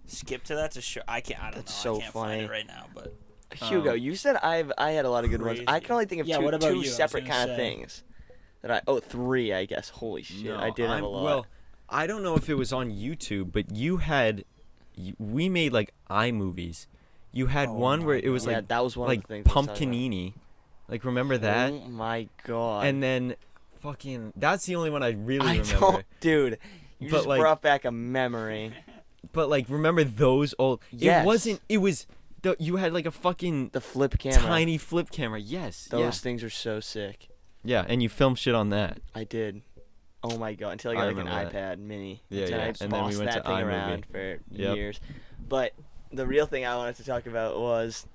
skip to that to show. I don't That's know. so I can't funny. find it right now, but Hugo, you said I had a lot of good ones. I Crazy. can only think of Yeah, what about two you? I was separate gonna kind of say. things. Three, I guess. Holy shit, No, I did have a lot. Well, I don't know if it was on YouTube, but you had we made like iMovies. You had one where it was Yeah, like that was one like of the things I was talking about. Pumpkinini. Like remember that? Oh my god. And then fucking that's the only one I really I remember. don't, dude. You But, just like- brought back a memory. But like remember those old Yes. It wasn't it was you had like a fucking The flip camera. tiny flip camera. Yes. Those things are so sick. Yeah, and you filmed shit on that. I did. Oh my god! Until I I got like an remember that. iPad Mini. Yeah, Until yeah. I And then we bossed went that to thing iMovie. around for Yep. years. But the real thing I wanted to talk about was,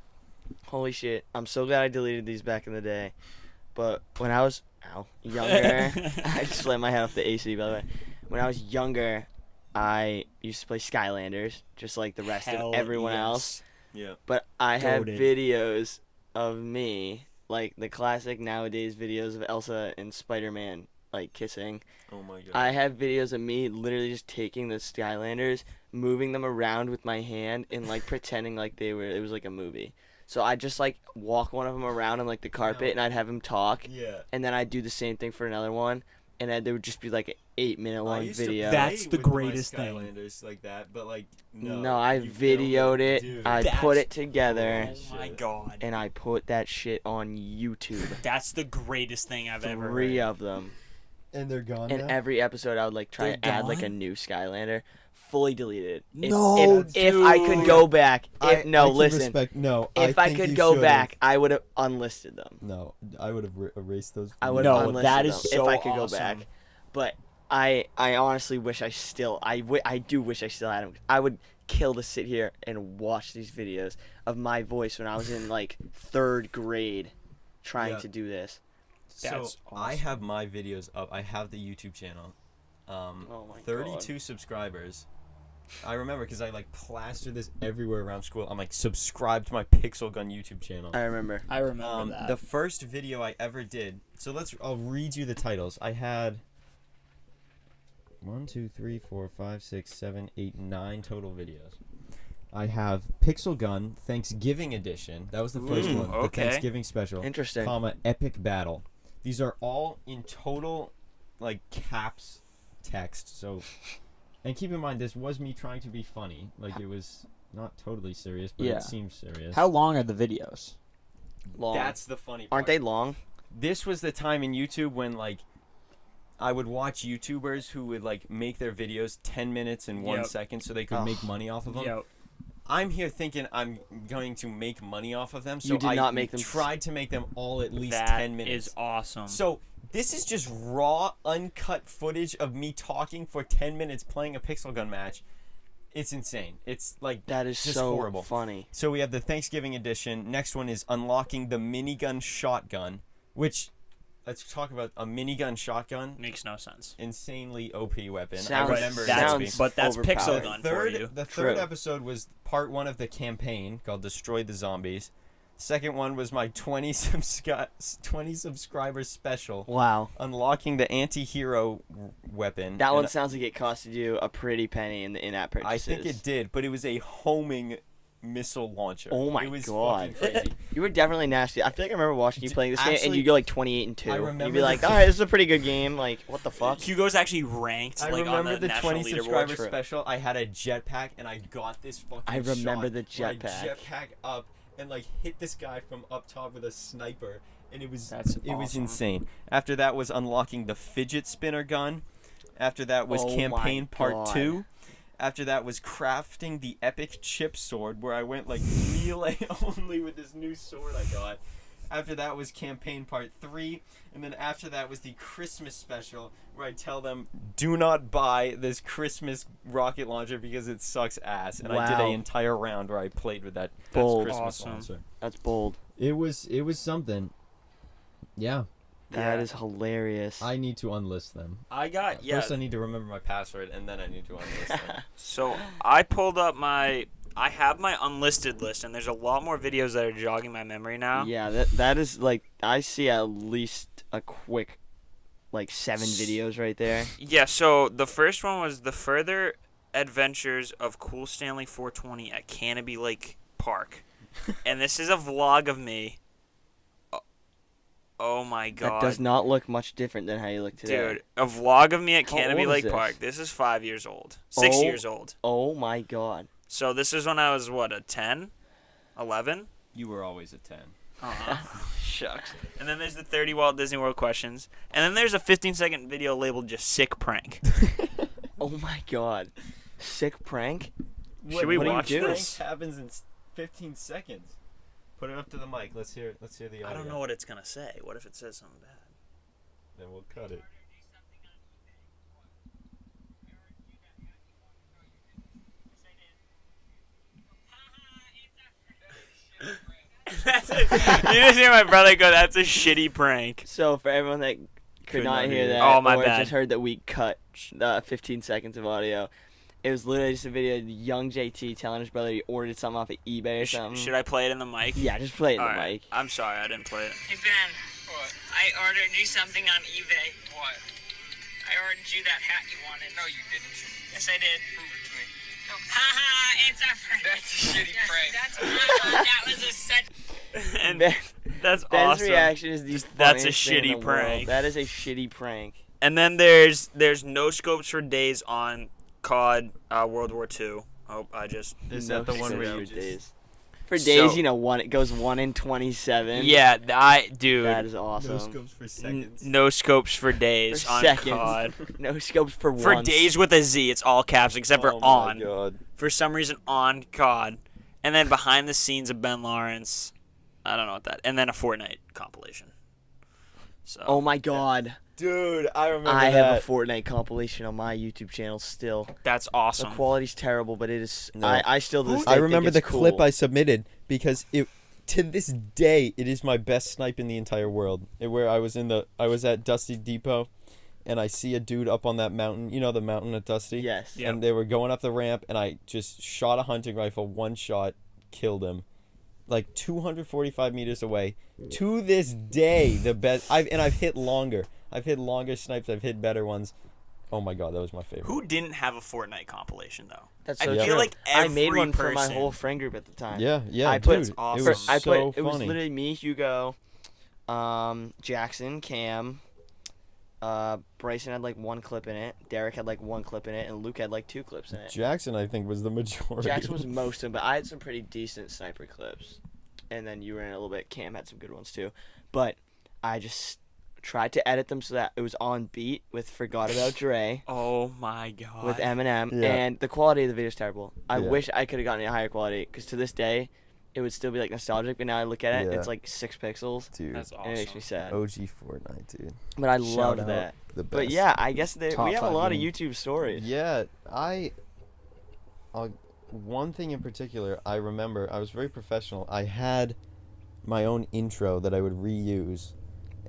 holy shit! I'm so glad I deleted these back in the day. But when I was younger, I just let my head off the AC. By the way, when I was younger, I used to play Skylanders, just like the rest Hell of everyone yes. else. Yeah. But I have Goated. videos of me, like the classic nowadays videos of Elsa and Spider-Man, like kissing. Oh my god. I have videos of me literally just taking the Skylanders, moving them around with my hand, and like pretending like it was like a movie. So I just like walk one of them around on like the carpet, and I'd have him talk, Yeah. and then I'd do the same thing for another one, and then there would just be like an 8-minute I long used to video. play That's the with my greatest thing. Skylanders like that, but like no. No, I you filmed videoed it. dude. I That's- put it together, Oh my god. and I put that shit on YouTube. That's the greatest thing I've ever Three heard. of them. And they're gone And now? every episode, I would like try They're to add like a gone? new Skylander, fully deleted. No, if I could dude. go back, I can listen. respect, no, If I think could you go should've. back, I would have unlisted them. No, I would have erased those. I would No, have unlisted that them is so if I could awesome. go back. But I honestly wish I still I do wish I still had them. I would kill to sit here and watch these videos of my voice when I was in like 3rd grade trying Yeah. to do this. So That's I awesome. have my videos up. I have the YouTube channel. Oh my 32 subscribers. I remember because I like plastered this everywhere around school. I'm like subscribe to my Pixel Gun YouTube channel. I remember. I remember that. The first video I ever did. So I'll read you the titles. I had 1, 2, 3, 4, 5, 6, 7, 8, 9 total videos. I have Pixel Gun Thanksgiving Edition. That was the first one. The okay. Thanksgiving special. Interesting. Comma Epic Battle. These are all in total like caps text. So, and keep in mind this was me trying to be funny. Like it was not totally serious, but Yeah. it seems serious. How long are the videos? Long. That's the funny part. Aren't they long? This was the time in YouTube when like I would watch YouTubers who would like make their videos 10 minutes and 1 Yep. second so they could make money off of them. Yo, I'm here thinking I'm going to make money off of them, so You did I not make them- tried to make them all at least that 10 minutes. is awesome. So this is just raw, uncut footage of me talking for 10 minutes playing a Pixel Gun match. It's insane. It's like That is just so horrible. funny. So we have the Thanksgiving edition. Next one is unlocking the minigun shotgun, which let's talk about a minigun shotgun. Makes no sense. Insanely OP weapon. Sounds- I remember it That's, to be. sounds but that's overpowered. Pixel Gun for Third, you. the third True. episode was part 1 of the campaign called Destroy the Zombies. Second one was my 20 subscriber special, Wow. unlocking the anti-hero weapon. That And one sounds like it costed you a pretty penny in the in-app purchases. I think it did, but it was a homing missile launcher. Oh my it was God. fucking crazy. You were definitely nasty. I feel like I remember watching you playing this game, and Actually, you go like 28-2. I You'd remember be like, the- "All right, this is a pretty good game." Like, what the fuck? Hugo's actually ranked I like on remember the the national 20 leaderboard. subscriber True. special. I had a jetpack, and I got this fucking I remember shot the where I jetpack. jetpack up and like hit this guy from up top with a sniper, and it was That's it was awesome. insane. After that was unlocking the fidget spinner gun. After that was Oh campaign my part God. 2. After that was crafting the epic chip sword, where I went like melee only with this new sword I got. After that was campaign part 3, and then after that was the Christmas special, where I tell them, do not buy this Christmas rocket launcher because it sucks ass. And I did Wow. an entire round where I played with that Bold. Christmas Awesome. launcher. That's bold. It was something. Yeah, That Yeah. is hilarious. I need to unlist them. I got First I need to remember my password, and then I need to unlist them. So I pulled up I have my unlisted list, and there's a lot more videos that are jogging my memory now. Yeah, that is like I see at least a quick, like 7 videos right there. Yeah, so the first one was the further adventures of Cool Stanley 420 at Canopy Lake Park. And this is a vlog of me. Oh my god. That does not look much different than how you look today. Dude, a vlog of me at How Canopy old is Lake this? Park. This is 5 years old. 6 Oh. years old. Oh my god. So this is when I was, what, a 10? 11? You were always a 10. Shucks. And then there's the 30 Walt Disney World questions. And then there's a 15-second video labeled just sick prank. Oh my god. Sick prank? Should we what do you watch do? this? Happens in 15 seconds. Put it up to the mic. Let's hear the audio. I don't know what it's going to say. What if it says something bad? Then we'll cut it. You just hear my brother go, that's a shitty prank. So for everyone that could not hear that, Oh, my or bad. just heard that we cut 15 seconds of audio, it was literally just a video of young JT telling his brother he ordered something off of eBay or something. Should I play it in the mic? Yeah, just play it in All the right. mic. I'm sorry, I didn't play it. Hey Ben. What? I ordered you something on eBay. What? I ordered you that hat you wanted. No, you didn't. Yes, I did. Prove it to me. Haha, it's a prank. That's a shitty prank. That was a such. And Ben, that's Ben's awesome. reaction is the That's a funniest thing in shitty the world. prank. That is a shitty prank. And then there's no scopes for days on COD World War II. Oh, I just Is No that the one scopes where for you just... days? For days, So- you know, it goes 1 in 27. yeah, dude. That is awesome. No scopes for seconds. No scopes for days For on seconds. COD. No scopes for For once. days with a Z, it's all caps except for Oh my on. God. For some reason, on COD. And then behind the scenes of Ben Lawrence. I don't know what that. And then a Fortnite compilation. So. Oh my god. Dude, I remember I that. have a Fortnite compilation on my YouTube channel still. That's The awesome. quality's terrible, but it is. No. I still to this day I think remember it's the cool. clip I submitted because it to this day it is my best snipe in the entire world. Where I was at Dusty Depot, and I see a dude up on that mountain. You know the mountain at Dusty. Yes. Yeah. And they were going up the ramp, and I just shot a hunting rifle, one shot, killed him, like 245 meters away. To this day, the best. I've hit longer. I've hit longer snipes. I've hit better ones. Oh my god, that was my favorite. Who didn't have a Fortnite compilation, though? That's I so feel true. like I made every one for my person- whole friend group at the time. Yeah, yeah, I put, dude. awesome. It was so it was funny. literally me, Hugo, Jackson, Cam, Bryson had like 1 clip in it, Derek had like 1 clip in it, and Luke had like 2 clips in it. Jackson, I think, was the majority. Jackson was most of them, but I had some pretty decent sniper clips. And then you were in it a little bit. Cam had some good ones too. But I just tried to edit them so that it was on beat with Forgot About Dre, Oh my god. with Eminem, Yeah. and the quality of the video is terrible. I Yeah. wish I could have gotten a higher quality, because to this day, it would still be like nostalgic, but now I look at it, Yeah. it's like 6 pixels, Dude, That's and it makes me awesome. sad. OG Fortnite, dude. But I Shout love out. that. The best. But yeah, I guess Top we have a 5 lot game. of YouTube stories. Yeah, one thing in particular, I remember, I was very professional. I had my own intro that I would reuse,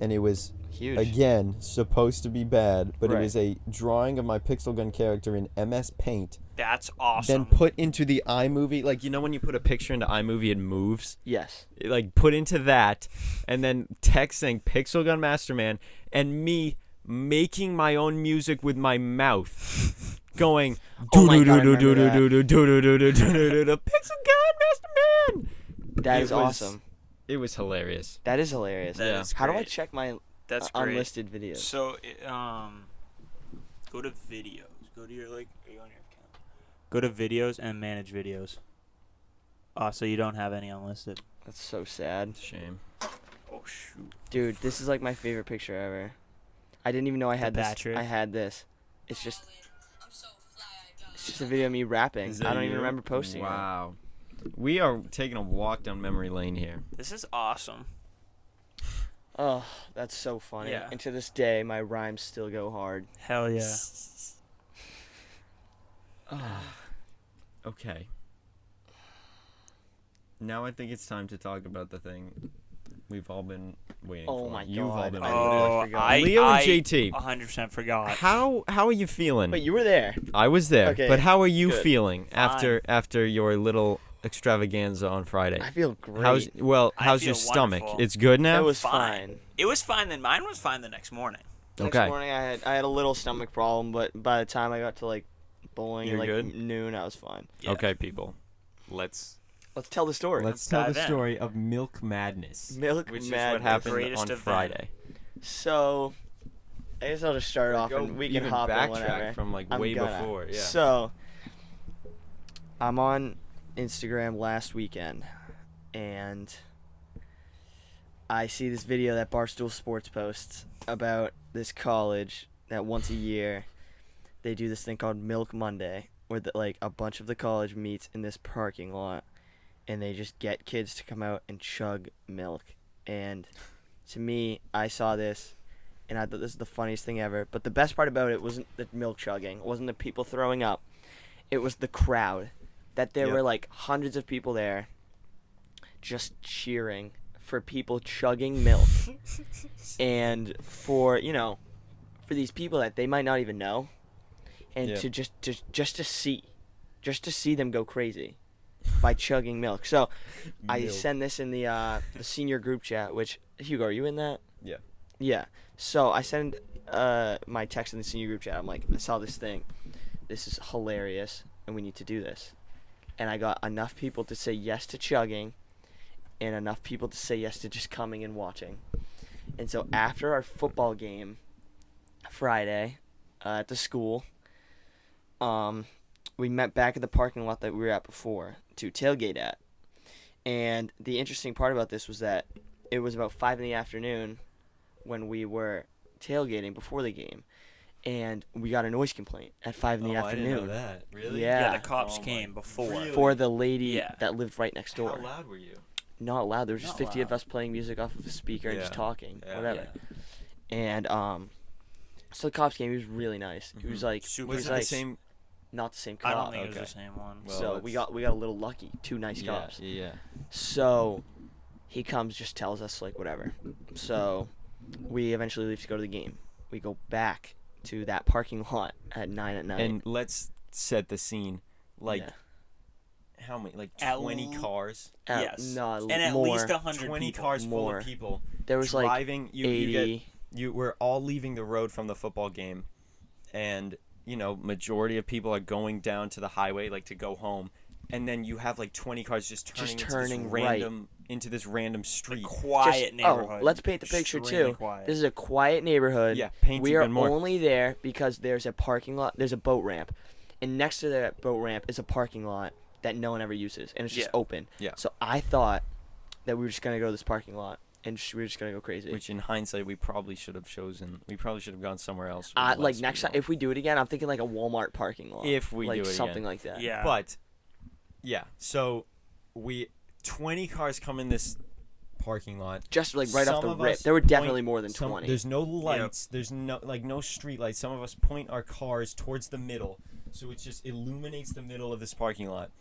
and it was, Huge. again, supposed to be bad, but Right. it was a drawing of my Pixel Gun character in MS Paint, That's awesome. then put into the iMovie, like, you know when you put a picture into iMovie, it moves? Yes. Like, put into that, and then text saying Pixel Gun Master Man, and me making my own music with my mouth, going Oh my God, I remember that. Pixel Gun Master Man. That It is was- awesome. It was hilarious. That is hilarious. That Yeah. is How do I great. check my That's great. unlisted videos? So, go to videos. Go to your, like, are you on your account? Go to videos and manage videos. So you don't have any unlisted. That's so sad. Shame. Oh, shoot. Dude, this is like my favorite picture ever. I didn't even know I had this. Patrick? I had this. It's just I'm so fly, I got it's just a video of me rapping. Is I that don't even you? remember posting it. Wow. We are taking a walk down memory lane here. This is awesome. Oh, that's so funny. Yeah. And to this day, my rhymes still go hard. Hell yeah. Okay. Now I think it's time to talk about the thing we've all been waiting Oh for. my You've all God, been I waiting literally Oh, forgot. I, Leo and I JT. 100% forgot. How are you feeling? But you were there. I was there, Okay, but how are you good. feeling after your little extravaganza on Friday? I feel great. How's I how's feel your stomach? wonderful. It's good now. it was fine. fine. It was fine then. Mine was fine the next morning. Next Okay. morning, I had a little stomach problem, but by the time I got to like bowling You're at like good? noon, I was fine. Yeah. Okay, people. Let's Let's tell the story. Let's tell dive the in. story of Milk Madness. Milk which is Madness. what happened Greatest on event. Friday. So, I guess I'll just start off and we can even hop in backtrack whenever. from like I'm way gonna. before. Yeah. So, I'm on Instagram last weekend, and I see this video that Barstool Sports posts about this college that once a year they do this thing called Milk Monday, where a bunch of the college meets in this parking lot, and they just get kids to come out and chug milk. And to me, I saw this, and I thought this is the funniest thing ever. But the best part about it wasn't the milk chugging, it wasn't the people throwing up, it was the crowd. That there were like hundreds of people there just cheering for people chugging milk. And for these people that they might not even know, and to just to see them go crazy by chugging milk. So I send this in the senior group chat, which, Hugo, are you in that? Yeah. Yeah. So I send my text in the senior group chat. I'm like, I saw this thing. This is hilarious, and we need to do this. And I got enough people to say yes to chugging, and enough people to say yes to just coming and watching. And so after our football game Friday at the school, we met back at the parking lot that we were at before to tailgate at. And the interesting part about this was that it was about 5 p.m. when we were tailgating before the game. And we got a noise complaint at 5 p.m. I didn't know that. Really? Yeah. The cops came before. Really? For the lady that lived right next door. How loud were you? Not loud. There was just Not 50 of loud. us playing music off of a speaker and just talking, Yeah. whatever. And so the cops came. He was really nice. He was like, Super Was he it was the like, same? not the same I cop. don't think it Okay. was the same one. Well, So we got a little lucky. 2 nice cops. Yeah. So he comes, just tells us like whatever. So we eventually leave to go to the game. We go back to that parking lot at 9 at night. And let's set the scene. Like, Yeah. how many? Like At 20 cars? Yes. No, And at more. least 100 20 people. cars full More. of people. There was like driving. 80. You were all leaving the road from the football game, and majority of people are going down to the highway like to go home, and then you have like 20 cars just turning into this random street. Quiet neighborhood. Let's paint the picture Extremely too. Quiet. This is a quiet neighborhood. Yeah, paint we are even more. only there because there's a parking lot. There's a boat ramp, and next to that boat ramp is a parking lot that no one ever uses, and it's just open. Yeah. So I thought that we were just gonna go to this parking lot, and we were just gonna go crazy. Which in hindsight we probably should have chosen. We probably should have gone somewhere else. with like less next time, people. if we do it again, I'm thinking like a Walmart parking lot. If we like do it something again. like that. Yeah. But yeah, so 20 cars come in this parking lot. Just like right off Some the of rip, us there were definitely point- more than 20. There's no lights. There's no street lights. Some of us point our cars towards the middle, so it just illuminates the middle of this parking lot,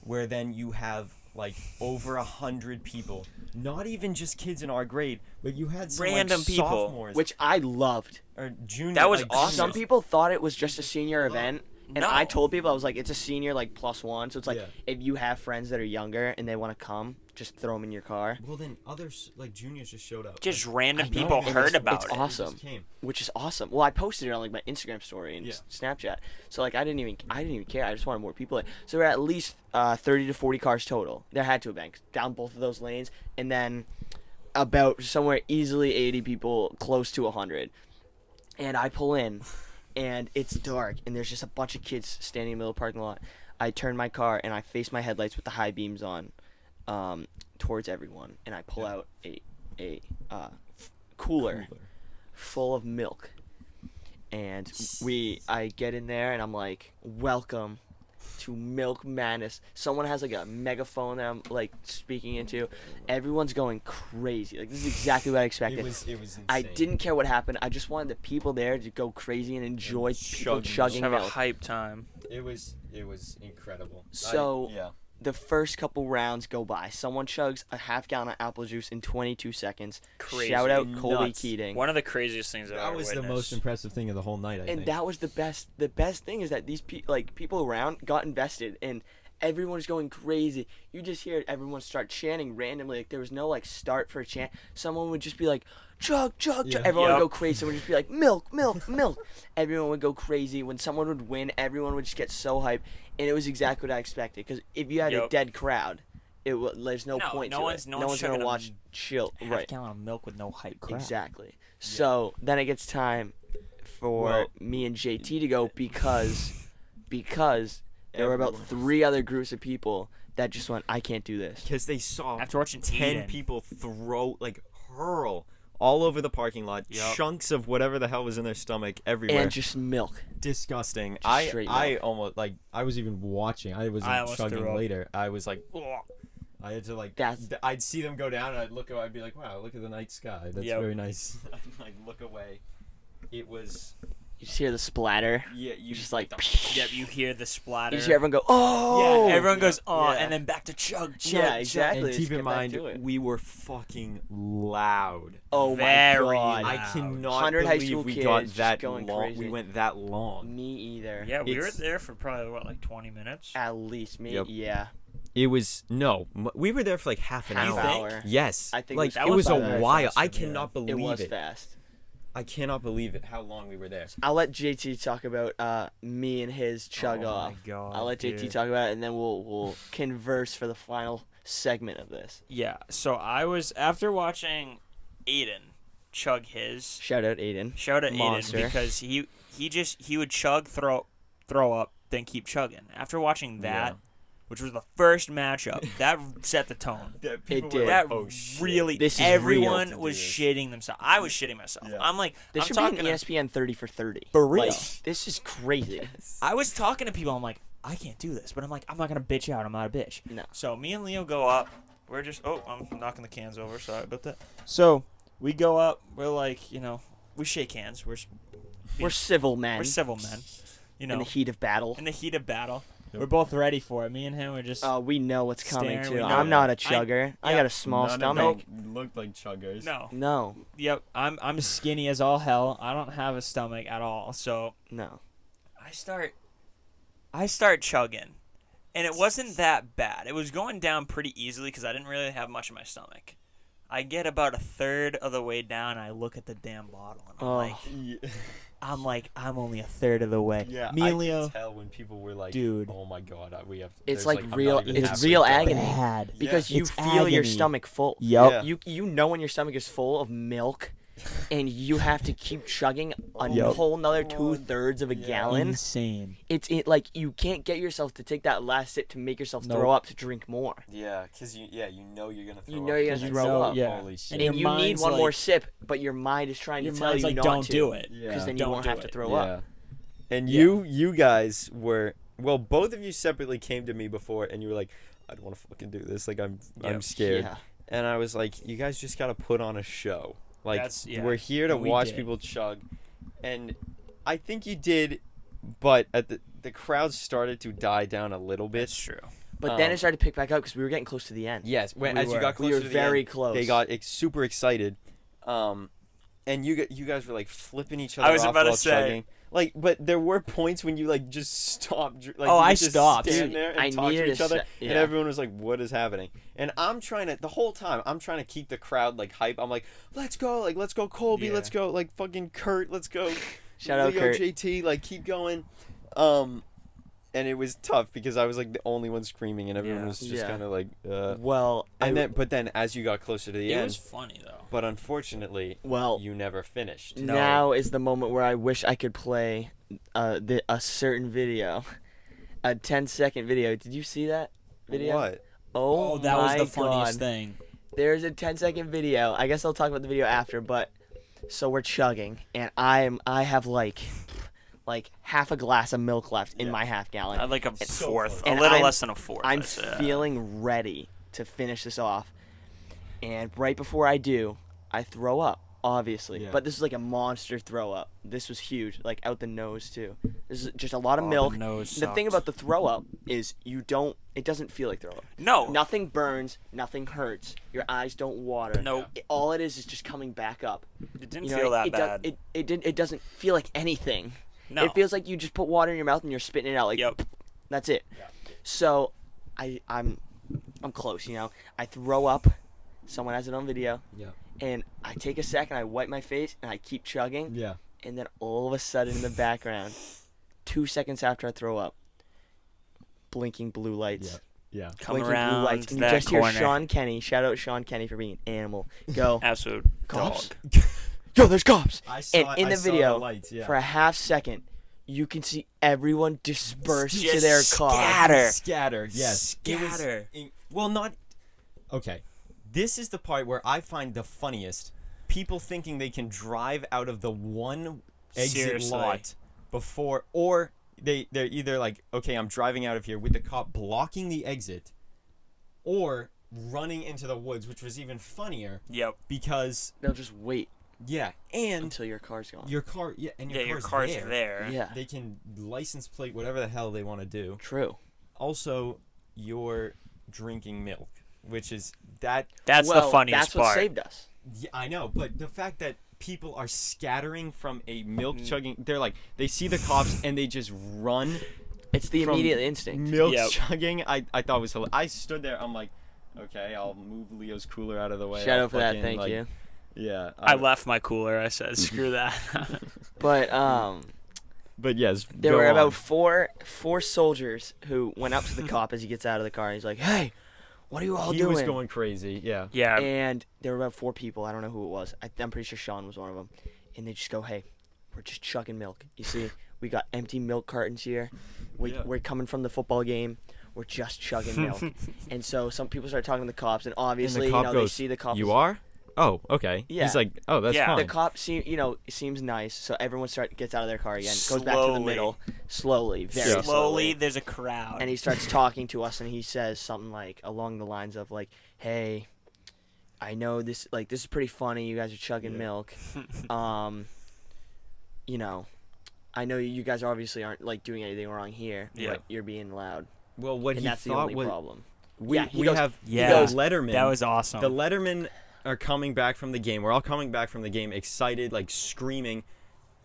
where then you have like over 100 people. Not even just kids in our grade, but you had some Random like, people. sophomores Which I loved. or juniors. That was like, awesome. Some people thought it was just a senior event, and No. I told people, I was like, it's a senior like +1, so it's like Yeah. if you have friends that are younger and they want to come, just throw them in your car, Well, then others like juniors just showed up. Just Like, random I know, people and heard it's about it. awesome. They just came. which is awesome. Well, I posted it on like my Instagram story and Yeah. Snapchat, so like I didn't even care. I just wanted more people. So we're at least 30 to 40 cars total. There had to have been down both of those lanes, and then about somewhere easily 80 people, close to 100. And I pull in, and it's dark, and there's just a bunch of kids standing in the middle of the parking lot. I turn my car, and I face my headlights with the high beams on towards everyone, and I pull out a cooler full of milk. And I get in there, and I'm like, welcome to Milk Madness. Someone has like a megaphone that I'm like speaking into. Everyone's going crazy. Like, this is exactly what I expected. It was insane. I didn't care what happened. I just wanted the people there to go crazy and enjoy people chugging Have a milk. hype time. It was incredible. So yeah. the first couple rounds go by. Someone chugs a half gallon of apple juice in 22 seconds. Crazy. Shout out Colby Nuts. Keating. One of the craziest things I've That ever was the witnessed. most impressive thing of the whole night. I And think. that was the best. The best thing is that these people around got invested, and everyone's going crazy. You just hear everyone start chanting randomly. Like, there was no like start for a chant. Someone would just be like, chug, chug, chug. Yeah. Everyone Yep. would go crazy. Someone would just be like, milk, milk, milk. Everyone would go crazy. When someone would win, everyone would just get so hyped. And it was exactly what I expected. Because if you had a Yep. dead crowd, there's no No, point no to one's- it. no No one's one's gonna chugging a watch chill. Half Right. gallon of milk with no hype crap. Exactly. So then it gets time for Well- me and JT to go because there were about 3 other groups of people that just went, I can't do this. Because they saw After watching 10 people hurl all over the parking lot, chunks of whatever the hell was in their stomach everywhere. And just milk. Disgusting. I almost, like, I was even watching. I was chugging later. I was like, ugh. I had to, like, I'd see them go down, and I'd look away. I'd be like, wow, look at the night sky. That's very nice. I'd, like, look away. It was... You just hear the splatter. Yeah, you just like... Yep, you hear the splatter. You just hear everyone go, oh! Yeah, everyone goes, oh, and then back to chug. Yeah, exactly. And keep in mind, we were fucking loud. Oh, my God. I cannot 100 high believe school we kids got that going long. crazy. We went that long. Me either. Yeah, we were there for probably, like 20 minutes? At least. Yep. Yeah. It was we were there for like half an hour. Yes, I think like it was a fast. while. I cannot believe it. Was fast. I cannot believe it. How long we were there. I'll let JT talk about me and his chug off. My God, I'll let JT talk about it, and then we'll converse for the final segment of this. Yeah. So I was after watching Aiden chug his. Shout out Aiden. Shout out Monster. Aiden because he would chug, throw up, then keep chugging. After watching that. Which was the first matchup. That set the tone. It did. That shit. really. This is everyone real. was shitting themselves. I was shitting myself. Yeah. I'm like, This I'm should talking be an to, ESPN 30 for 30. For real. Like, this is crazy. I was talking to people. I'm like, I can't do this, but I'm like, I'm not gonna bitch out. I'm not a bitch. No. So me and Leo go up. We're just. Oh, I'm knocking the cans over. Sorry about that. So we go up. We're like, we shake hands. We're civil men. We're civil men. In the heat of battle. In the heat of battle. We're both ready for it. Me and him are just. We know what's coming staring. too. I'm not a chugger. I got a small None stomach. of them looked like chuggers. No. Yep. I'm skinny as all hell. I don't have a stomach at all. So. No. I start chugging, and it wasn't that bad. It was going down pretty easily because I didn't really have much in my stomach. I get about a third of the way down, and I look at the damn bottle, and I'm like, I'm only a third of the way. Yeah, me and Leo. I could tell when people were like, dude, oh my God, we have. It's like real. It's real agony. Bad. Because you It's feel your agony. stomach full. Yep. Yeah. You know when your stomach is full of milk, and you have to keep chugging a whole nother 2/3 of a gallon. Insane. It's like you can't get yourself to take that last sip to make yourself throw up to drink more. Yeah, because you know you're gonna throw You know up. you're gonna throw up. Yeah. Holy shit. And your you need mind's one like- more sip, but your mind is trying to tell you like, not don't to. do it. Because then you Don't won't do have to it. throw up. Yeah. And you guys were both of you separately came to me before, and you were like, I don't want to fucking do this. Like I'm scared. Yeah. And I was like, you guys just gotta put on a show. Like That's- we're here to we watch did. people chug, and I think you did, but at the crowd started to die down a little bit. That's true. But then it started to pick back up because we were getting close to the end. Yes, as you were. got We closer were to the very end, close. they got super excited, and you guys were like flipping each other I was off about to while say. chugging. Like, but there were points when you like just stopped. Like, Oh, you I would just stopped. Stand Dude, there and I talk to needed each a other, se- yeah. and everyone was like, "What is happening?" And I'm trying to the whole time. I'm trying to keep the crowd like hype. I'm like, "Let's go! Like, let's go, Colby! Yeah. Let's go! Like, fucking Kurt! Let's go!" Shout out Leo, Kurt. JT, like keep going. And it was tough because I was like the only one screaming, and everyone was just Yeah. kind of like. Well, But then as you got closer to the It end, was funny though. but unfortunately, well, you never finished. No. now is the moment where I wish I could play a certain video, a 10-second video. Did you see that video? What? Oh, Oh, that was my the funniest God. thing. There's a 10-second video. I guess I'll talk about the video after, but so we're chugging, and I have like half a glass of milk left in my half gallon. I like a fourth, a And little I'm- less than a fourth. I'm I'd say. feeling ready to finish this off. And right before I do, I throw up, obviously. Yeah. But this is like a monster throw up. This was huge, like out the nose too. This is just a lot of milk. The nose The thing sucks. about the throw up is it doesn't feel like throw up. No. Nothing burns, nothing hurts. Your eyes don't water. Nope. All it is just coming back up. It didn't You know, feel that it bad. It doesn't feel like anything. No. It feels like you just put water in your mouth and you're spitting it out like Yep. that's it. So I'm close, you know. I throw up. Someone has it on video. Yeah. And I take a second, I wipe my face, and I keep chugging. Yeah. And then all of a sudden in the background, 2 seconds after I throw up, blinking blue lights. Yeah. Come Blinking around blue lights. And you that just hear corner. Sean Kenny. Shout out Sean Kenny for being an animal. Go. Absolute Cops. dog. Yo, there's cops. I saw And in I the saw video, the lights, yeah. for a half second, you can see everyone disperse to Just their car. Scatter. Yes. Scatter. Well, not. Okay. This is the part where I find the funniest. People thinking they can drive out of the one exit Seriously. lot before, or they're either like, okay, I'm driving out of here with the cop blocking the exit, or running into the woods, which was even funnier. Yep. Because They'll just wait and until your car's gone. your car, and Your car's there. Yeah. They can license plate whatever the hell they want to do. True. Also, you're drinking milk, which is That's the funniest that's what part. saved us. Yeah, I know, but the fact that people are scattering from a milk chugging, they see the cops and they just run. It's the from immediate instinct. Milk Yep. chugging, I thought was hilarious. I stood there, I'm like, okay, I'll move Leo's cooler out of the way. Shout I'll out for that, fucking, thank you. Yeah. I left my cooler. I said, screw that. But But yes, there go were on. about four soldiers who went up to the cop as he gets out of the car. And he's like, "Hey, what are you all He doing?" was going crazy, yeah. Yeah. And there were about 4 people. I don't know who it was. I'm pretty sure Sean was one of them. And they just go, "Hey, we're just chugging milk. You see, we got empty milk cartons here. We're coming from the football game. We're just chugging milk." And so some people start talking to the cops, and obviously, and the cop they goes, see the cops. "You are? Oh, okay." Yeah. He's like, "Oh, that's Yeah. fine." The cop seems nice, so everyone gets out of their car again, goes back to the Slowly. middle, slowly, very Yeah. Slowly, there's a crowd. and he starts talking to us, and he says something like along the lines of like, "Hey, I know this is pretty funny. You guys are chugging milk. I know you guys obviously aren't like doing anything wrong here, Yeah. but you're being loud, Well, what and he that's the thought only was problem." we he goes- have Yeah. the Letterman. That was awesome. The Lettermen are coming back from the game. We're all coming back from the game, excited, like screaming.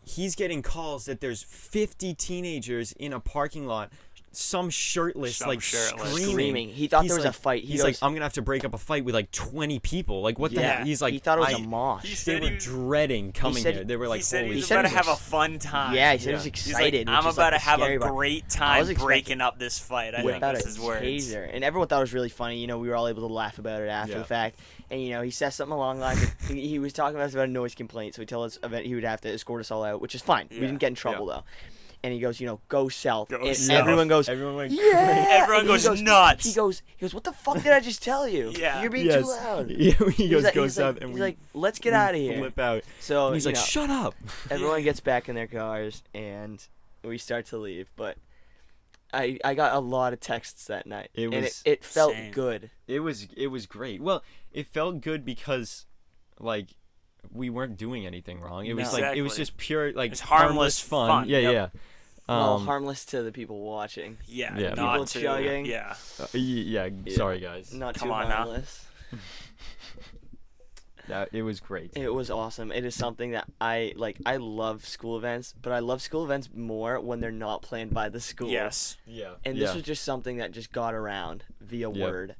He's getting calls that there's 50 teenagers in a parking lot, some shirtless, Screaming. He thought He's there was like- a fight. He's like, I'm gonna have to break up a fight with like 20 people. Like, what the Yeah. heck? He's like, he thought it was I- a mosh. He They said were he- dreading coming said- here. They were like, he said he holy was said about to he have was- a fun time. Yeah, he said he Yeah. was He's like, excited. I'm which is, about to like, the have scary a part. great I time was expecting- breaking up this fight. I Whip think out that's a his words. taser, and everyone thought it was really funny. We were all able to laugh about it after Yeah. the fact. And he says something along the lines. He was talking to us about a noise complaint, so he told us he would have to escort us all out, which is fine. We Yeah. didn't get in trouble though. And he goes, go south. Go and south. everyone goes, Everyone went yeah. Everyone And he goes nuts. He goes, what the fuck did I just tell you? Yeah. You're being Yes. too loud. Yeah, he goes, He's go like- south, and he's we like, let's get out of here. flip out. So And he's like, shut up. everyone gets back in their cars and we start to leave. But I got a lot of texts that night. It felt Same. good. It was great. Well, it felt good because, like, we weren't doing anything wrong. It was No. like it was Exactly. just pure like It's harmless fun. Yeah, Yep. yeah. Well, harmless to the people watching. Yeah, Yeah. not People to, chugging. Yeah. Yeah. Sorry, guys. Not Come too on now. harmless. It was great. It was awesome. It is something that I like. I love school events, but I love school events more when they're not planned by the school. Yes. Yeah. And yeah. this was just something that just got around via Yep. word.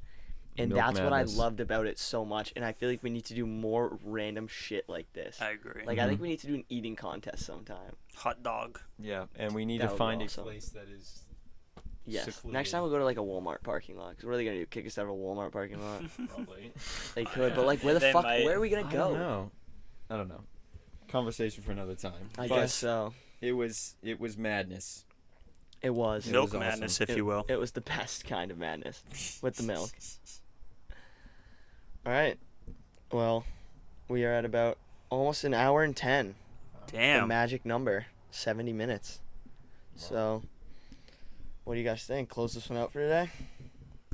And Milk that's what I madness. loved about it so much. And I feel like we need to do more random shit like this. I agree. Like, I think we need to do an eating contest sometime. Hot dog. Yeah, and we need That to would be find awesome. a place that is Yes. secluded. Next time we'll go to, like, a Walmart parking lot. Because what are they going to do? Kick us out of a Walmart parking lot? probably. They could. But, like, where the They fuck? might. Where are we going to go? I don't know. Conversation for another time. I But guess so. it was madness. It was. It Milk was madness, awesome. if you will. It was the best kind of madness with the milk. All right. Well, we are at about almost an hour and 10. The Damn. magic number, 70 minutes. So, what do you guys think? Close this one out for today?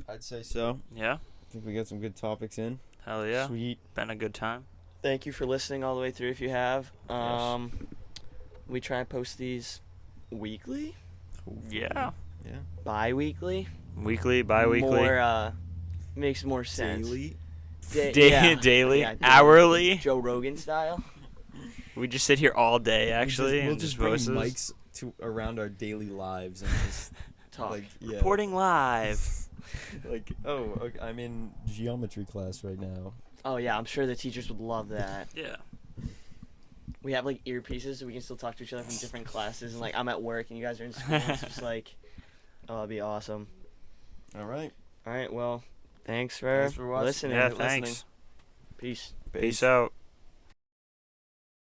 I'd say so. Yeah. I think we got some good topics in. Hell yeah. Sweet. Been a good time. Thank you for listening all the way through if you have. Yes. We try and post these weekly, Yeah. Yeah. bi-weekly. Weekly, bi-weekly. More, makes more sense. Daily. Daily, Yeah, hourly. Joe Rogan style. We just sit here all day, actually. We'll and just bring voices. mics to around our daily lives and just Talk. like Reporting live. like okay, I'm in geometry class right now. Oh, yeah, I'm sure the teachers would love that. Yeah. We have, like, earpieces so we can still talk to each other from different classes. And, like, I'm at work and you guys are in school. It's just like, oh, that'd be awesome. All right. All right, well, thanks Thanks for for watching. listening. Yeah, thanks. Peace. Peace out.